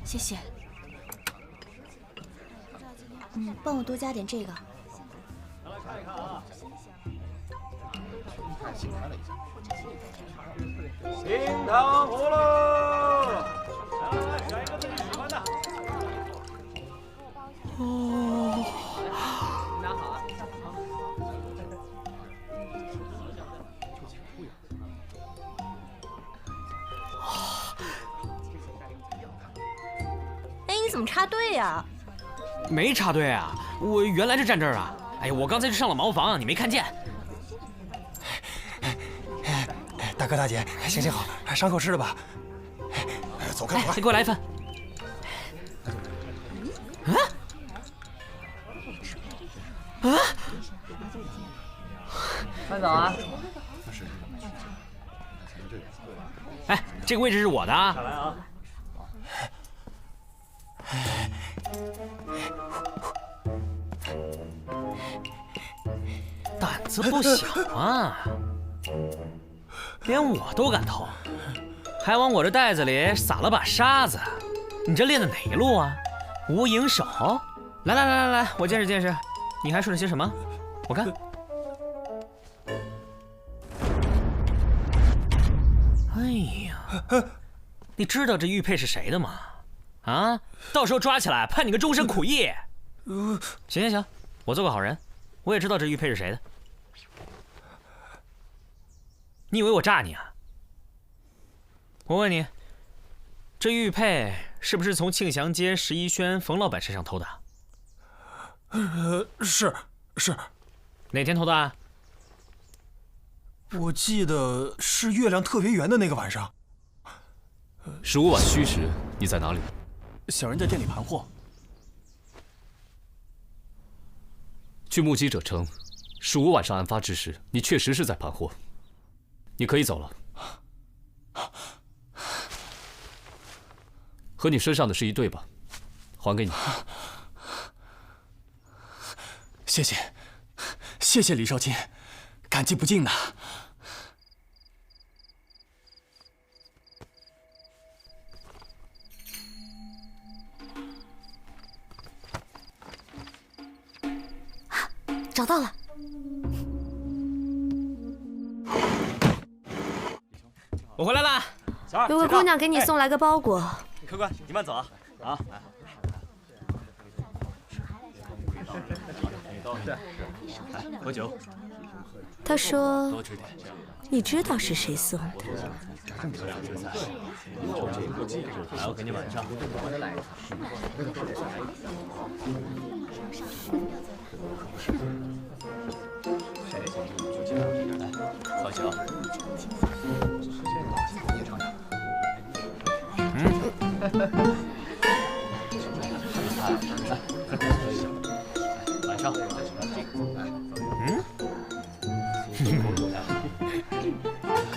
谢谢。帮我多加点这个。清汤葫芦，来选一个自己喜欢的。哦，拿好啊。哎，你怎么插队呀？没插队啊，我原来就站这儿啊。哎呀，我刚才就上了茅房，你没看见？大哥大姐，行行好，伤口吃了吧？走开，走开！你给我来一份。啊？啊？慢走啊！哎，这个位置是我的啊。下来啊！胆子不小啊，连我都敢偷，还往我这袋子里撒了把沙子。你这练的哪一路啊？无影手？来，我见识见识，你还说了些什么？我看。哎呀，你知道这玉佩是谁的吗？啊，到时候抓起来判你个终身苦役。行，我做个好人，我也知道这玉佩是谁的。你以为我诈你啊？我问你，这玉佩是不是从庆祥街石一轩冯老板身上偷的？是。哪天偷的啊？我记得是月亮特别圆的那个晚上。15晚戌时，你在哪里？小人在店里盘货。据目击者称，15晚上案发之时，你确实是在盘货。你可以走了。和你身上的是一对吧？还给你。谢谢李少卿，感激不尽呐。找到了。我回来了。有个姑娘给你送来个包裹。客官，你慢走啊！啊。喝酒。他说：“你知道是谁送的？”来，我给你碗上。喝酒。晚上。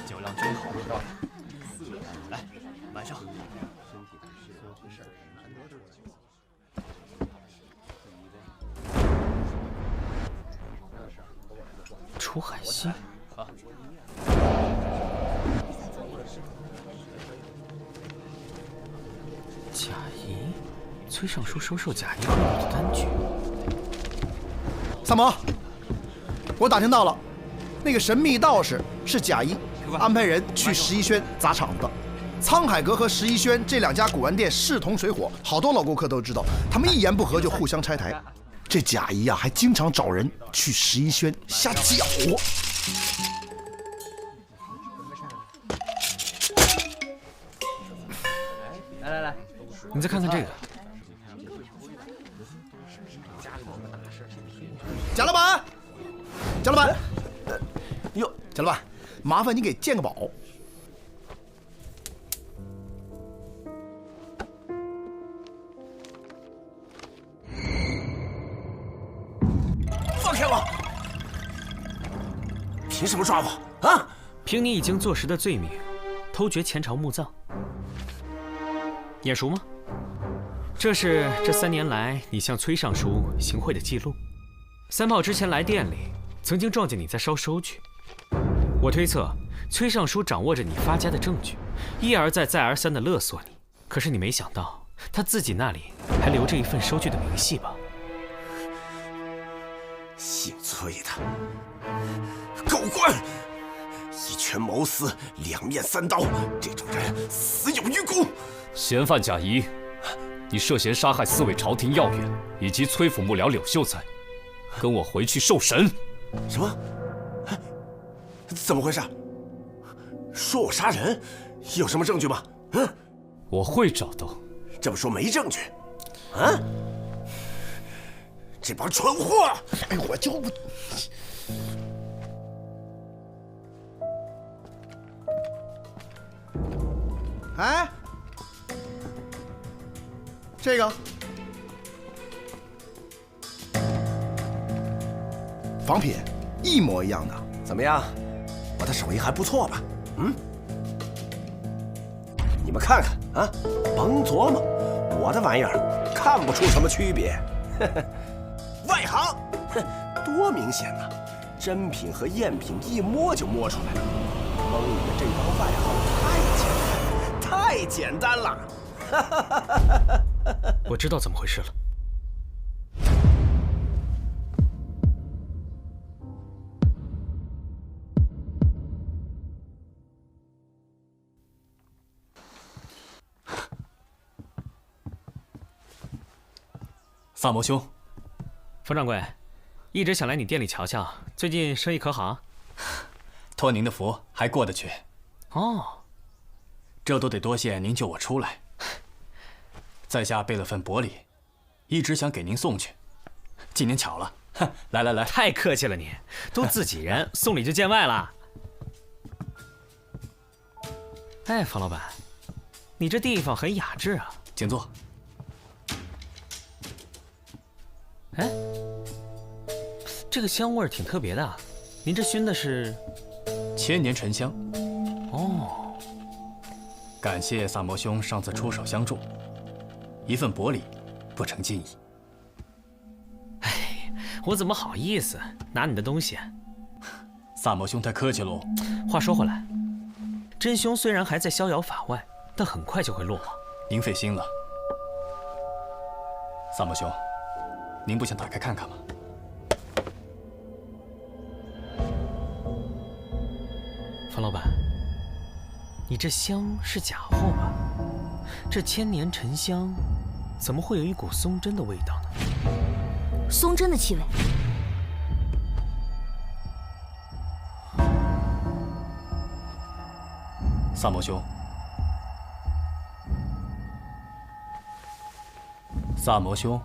酒量真好。来，晚上。楚海西。贾谊，崔尚书收受贾谊贿赂的单据。三毛，我打听到了，那个神秘道士是贾谊安排人去石一轩砸场子的。沧海阁和石一轩这两家古玩店势同水火，好多老顾客都知道，他们一言不合就互相拆台。这贾谊还经常找人去石一轩下搅和。来，你再看看这个。贾老板，哟，贾老板，麻烦你给鉴个宝。放开我！凭什么抓我啊？凭你已经坐实的罪名，偷掘前朝墓葬。眼熟吗？这是这3年来你向崔尚书行贿的记录。三炮之前来店里，曾经撞见你在烧收据。我推测，崔尚书掌握着你发家的证据，一而再再而三地勒索你。可是你没想到，他自己那里还留着一份收据的明细吧？姓崔的，狗官！一权谋私，两面三刀，这种人死有余辜。嫌犯贾谊，你涉嫌杀害4位朝廷要员以及崔府幕僚柳秀才，跟我回去受审。什么？怎么回事？说我杀人，有什么证据吗？我会找到。这么说没证据？啊？这帮蠢货！哎，我就不……哎，这个仿品，一模一样的。怎么样？我的手艺还不错吧？你们看看啊，甭琢磨，我的玩意儿看不出什么区别。外行，多明显呐！真品和赝品一摸就摸出来了。蒙你的这帮外行太简单了。我知道怎么回事了。萨摩兄，冯掌柜，一直想来你店里瞧瞧，最近生意可好？托您的福，还过得去。哦，这都得多谢您救我出来。在下备了份薄礼，一直想给您送去。今年巧了，来来来，太客气了你，都自己人，送礼就见外了。哎，冯老板，你这地方很雅致啊。请坐。哎，这个香味儿挺特别的，您这熏的是千年沉香。哦，感谢萨摩兄上次出手相助，一份薄礼，不成敬意。哎，我怎么好意思拿你的东西？萨摩兄太客气喽。话说回来，真凶虽然还在逍遥法外，但很快就会落网。您费心了，萨摩兄。您不想打开看看吗？冯老板，你这香是假货吧？这千年沉香，怎么会有一股松针的味道呢？松针的气味。萨摩兄，萨摩兄。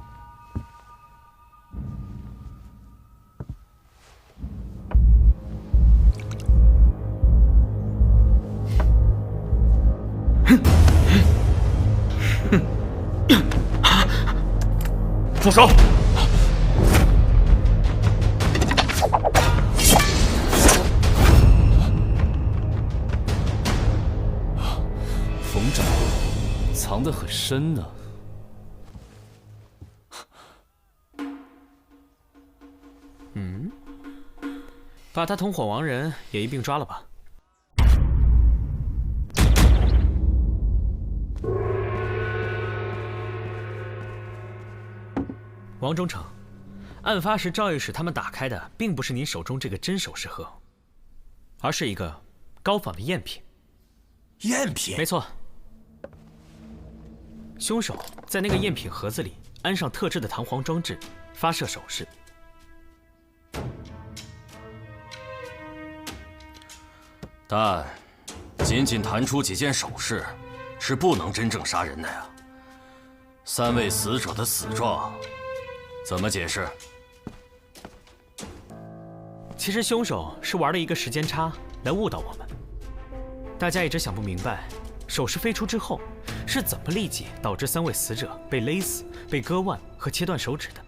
住手！冯掌柜藏得很深呢。嗯，把他同伙亡人也一并抓了吧。王忠诚，案发时赵御史他们打开的并不是你手中这个真首饰盒，而是一个高仿的赝品。赝品？没错。凶手在那个赝品盒子里安上特制的弹簧装置，发射首饰。但仅仅弹出几件首饰，是不能真正杀人的呀。3位死者的死状。怎么解释？其实凶手是玩了一个时间差来误导我们。大家一直想不明白，首饰飞出之后是怎么立即导致3位死者被勒死、被割腕和切断手指的。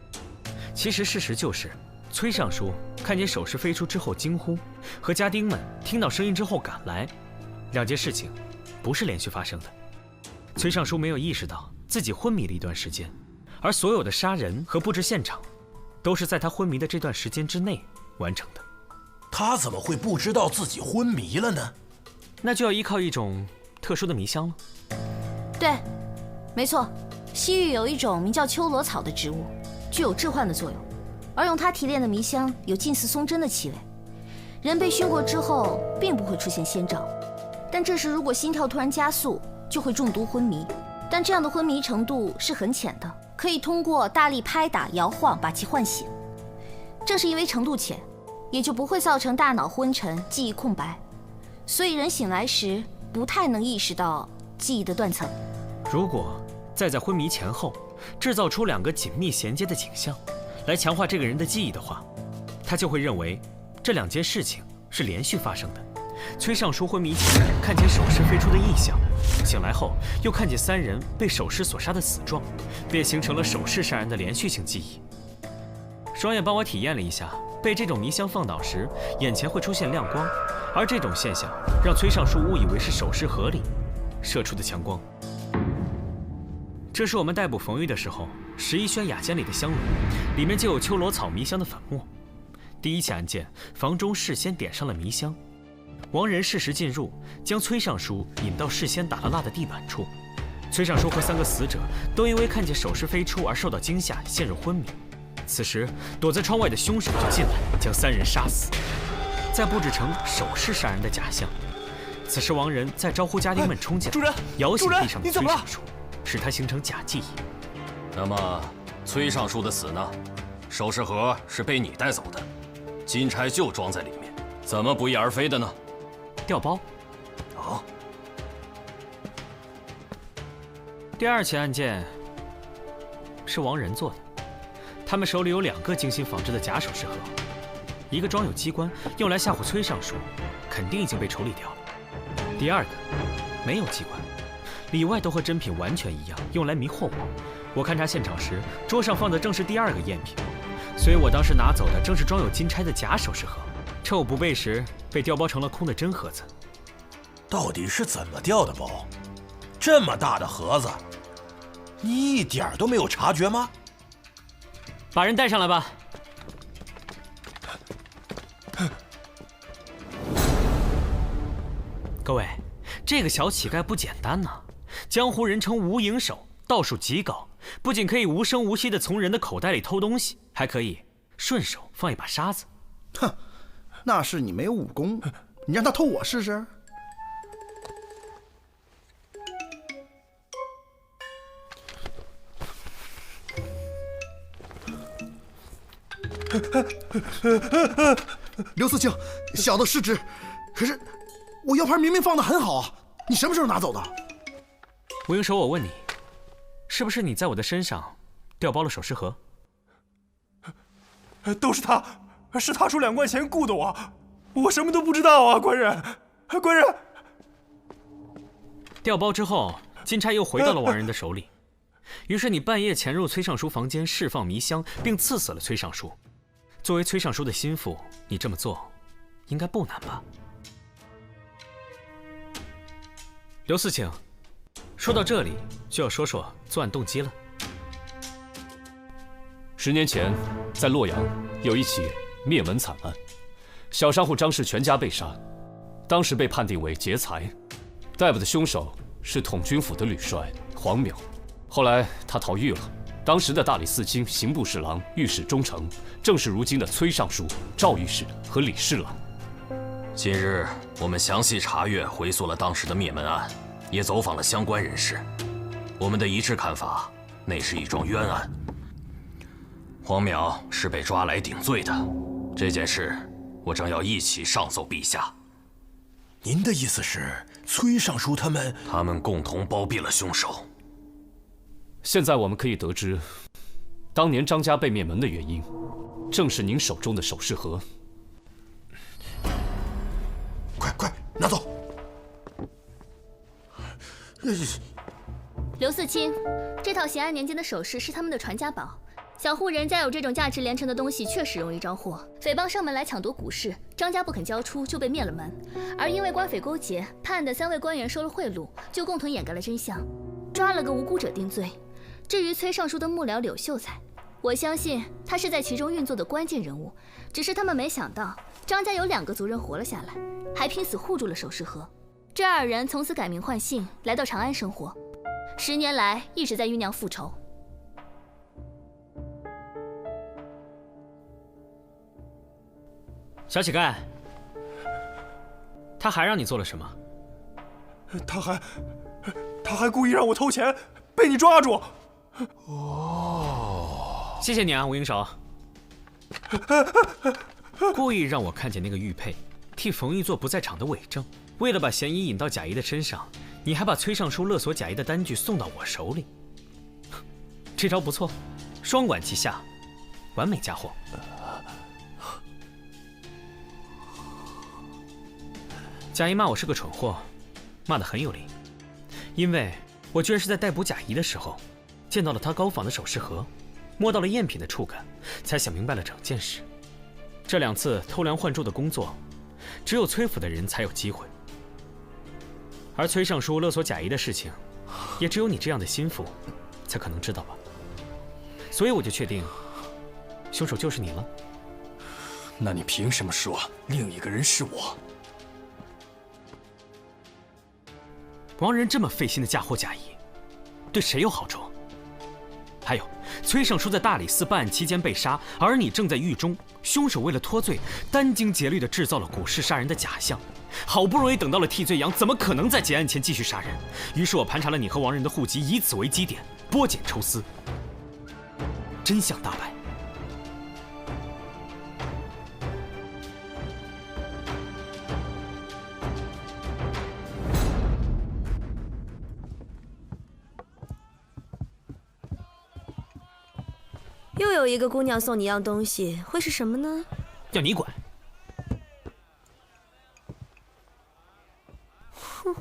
其实事实就是，崔尚书看见首饰飞出之后惊呼，和家丁们听到声音之后赶来，两件事情不是连续发生的。崔尚书没有意识到自己昏迷了一段时间。而所有的杀人和布置现场，都是在他昏迷的这段时间之内完成的。他怎么会不知道自己昏迷了呢？那就要依靠一种特殊的迷香了。对，没错，西域有一种名叫秋罗草的植物，具有致幻的作用，而用它提炼的迷香有近似松针的气味。人被熏过之后，并不会出现先兆，但这时如果心跳突然加速，就会中毒昏迷。但这样的昏迷程度是很浅的，可以通过大力拍打、摇晃把其唤醒。正是因为程度浅，也就不会造成大脑昏沉、记忆空白，所以人醒来时不太能意识到记忆的断层。如果再在昏迷前后制造出2个紧密衔接的景象，来强化这个人的记忆的话，他就会认为这2件事情是连续发生的。崔尚书昏迷前看见首饰飞出的异象，醒来后又看见3人被首饰所杀的死状，便形成了首饰杀人的连续性记忆。双眼帮我体验了一下，被这种迷香放倒时，眼前会出现亮光，而这种现象让崔尚书误以为是首饰盒里射出的强光。这是我们逮捕冯玉的时候，11轩雅间里的香炉，里面就有秋罗草迷香的粉末。第一起案件，房中事先点上了迷香，王仁适时进入，将崔尚书引到事先打了蜡的地板处。崔尚书和3个死者都因为看见首饰飞出而受到惊吓，陷入昏迷。此时，躲在窗外的凶手就进来，将3人杀死，再布置成首饰杀人的假象。此时，王仁再招呼家丁们冲进来，摇醒地上的崔尚书，使他形成假记忆。那么，崔尚书的死呢？首饰盒是被你带走的，金钗就装在里面，怎么不翼而飞的呢？调包。啊。第2起案件是王仁做的，他们手里有2个精心仿制的假首饰盒，一个装有机关，用来吓唬崔尚书，肯定已经被处理掉了。第2个没有机关，里外都和真品完全一样，用来迷惑我。我勘察现场时，桌上放的正是第2个赝品，所以我当时拿走的正是装有金钗的假首饰盒，趁我不备时被调包成了空的真盒子。到底是怎么调的包？这么大的盒子，你一点都没有察觉吗？把人带上来吧。各位，这个小乞丐不简单呐，江湖人称无影手，道术极高，不仅可以无声无息地从人的口袋里偷东西，还可以顺手放一把沙子。哼，那是你没有武功，你让他偷我试试。刘四清，小的失职，可是我腰牌明明放得很好啊，你什么时候拿走的？吴应手，我问你，是不是你在我的身上调包了首饰盒？都是他，是他出2贯钱雇的我什么都不知道啊，官人，官人。调包之后，金钗又回到了王仁的手里，于是你半夜潜入崔尚书房间，释放迷香，并刺死了崔尚书。作为崔尚书的心腹，你这么做应该不难吧？刘四卿，说到这里就要说说作案动机了。10年前，在洛阳有一起灭门惨案，小商户张氏全家被杀，当时被判定为劫财，逮捕的凶手是统军府的吕帅黄淼，后来他逃狱了。当时的大理寺卿、刑部侍郎、御史中丞，正是如今的崔尚书、赵御史和李侍郎。今日我们详细查阅、回溯了当时的灭门案，也走访了相关人士。我们的一致看法，那是一桩冤案。黄淼是被抓来顶罪的，这件事我正要一起上奏陛下。您的意思是，崔尚书他们共同包庇了凶手？现在我们可以得知，当年张家被灭门的原因，正是您手中的首饰盒。快拿走！刘四清，这套咸安年间的首饰是他们的传家宝。小户人家有这种价值连城的东西，确实容易招祸。匪帮上门来抢夺古饰，张家不肯交出，就被灭了门。而因为官匪勾结，判案的3位官员收了贿赂，就共同掩盖了真相，抓了个无辜者定罪。至于崔尚书的幕僚柳秀才，我相信他是在其中运作的关键人物，只是他们没想到张家有2个族人活了下来，还拼死护住了首饰盒。这2人从此改名换姓，来到长安生活，10年来一直在酝酿复仇。小乞丐，他还让你做了什么？他还故意让我偷钱，被你抓住。谢谢你啊，吴应手。故意让我看见那个玉佩，替冯玉做不在场的伪证，为了把嫌疑引到贾谊的身上，你还把崔尚书勒索贾谊的单据送到我手里。这招不错，双管齐下，完美嫁祸。贾谊骂我是个蠢货，骂得很有理，因为我居然是在逮捕贾谊的时候，见到了他高仿的首饰盒，摸到了赝品的触感，才想明白了整件事。这2次偷梁换柱的工作，只有崔府的人才有机会，而崔尚书勒索贾谊的事情，也只有你这样的心腹才可能知道吧。所以我就确定，凶手就是你了。那你凭什么说另一个人是我？王仁这么费心的嫁祸嫁夷，对谁有好处？还有，崔尚书在大理寺办案期间被杀，而你正在狱中。凶手为了脱罪，殚精竭虑地制造了古氏杀人的假象。好不容易等到了替罪羊，怎么可能在结案前继续杀人？于是我盘查了你和王仁的户籍，以此为基点，剥茧抽丝，真相大白。又有一个姑娘送你样东西，会是什么呢？要你管。哼。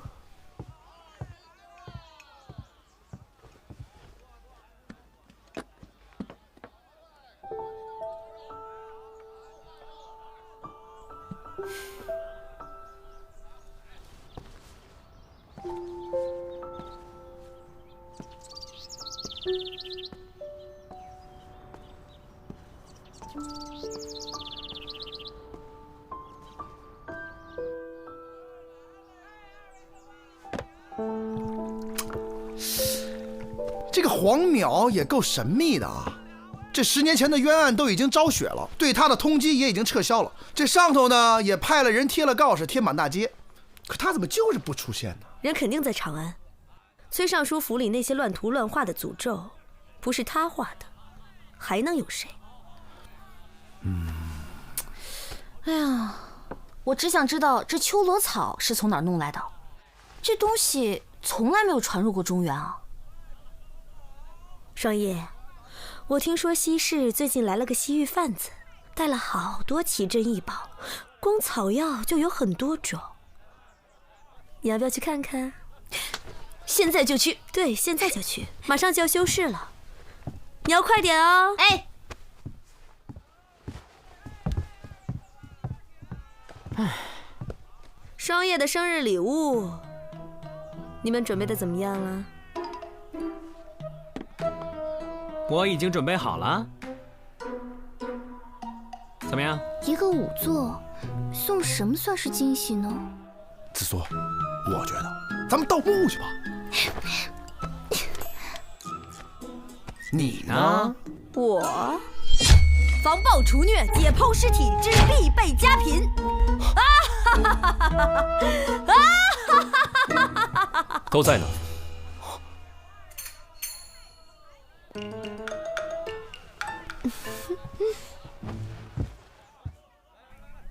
这个黄淼也够神秘的啊！这10年前的冤案都已经昭雪了，对他的通缉也已经撤销了。这上头呢也派了人贴了告示，贴满大街。可他怎么就是不出现呢？人肯定在长安。崔尚书府里那些乱涂乱画的诅咒，不是他画的，还能有谁？哎呀，我只想知道这秋罗草是从哪儿弄来的。这东西从来没有传入过中原啊。双叶，我听说西市最近来了个西域贩子，带了好多奇珍异宝，光草药就有很多种。你要不要去看看？现在就去。对，现在就去，马上就要休市了，你要快点哦。哎，双叶的生日礼物，你们准备的怎么样了？我已经准备好了，怎么样？一个仵作，送什么算是惊喜呢？紫苏，我觉得咱们盗墓去吧。你呢？我防暴除虐、解剖尸体之必备佳品。啊哈哈哈哈哈！啊哈哈哈哈！都在呢。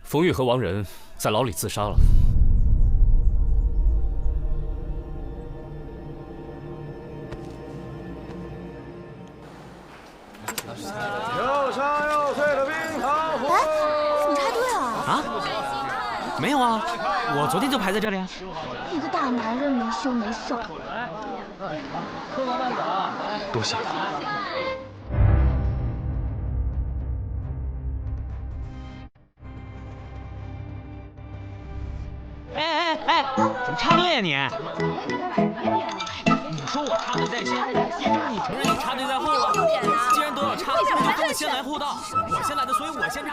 冯玉和王仁在牢里自杀了。又香又脆的冰糖葫芦。你怎么插队啊？啊？没有啊，我昨天就排在这里啊。一个大男人没羞没臊。多谢。哎，怎么插队呀你？你说我插队在先，也就是你承认你插队在后了。既然都要插，我就不能先来后到。我先来的，所以我先插。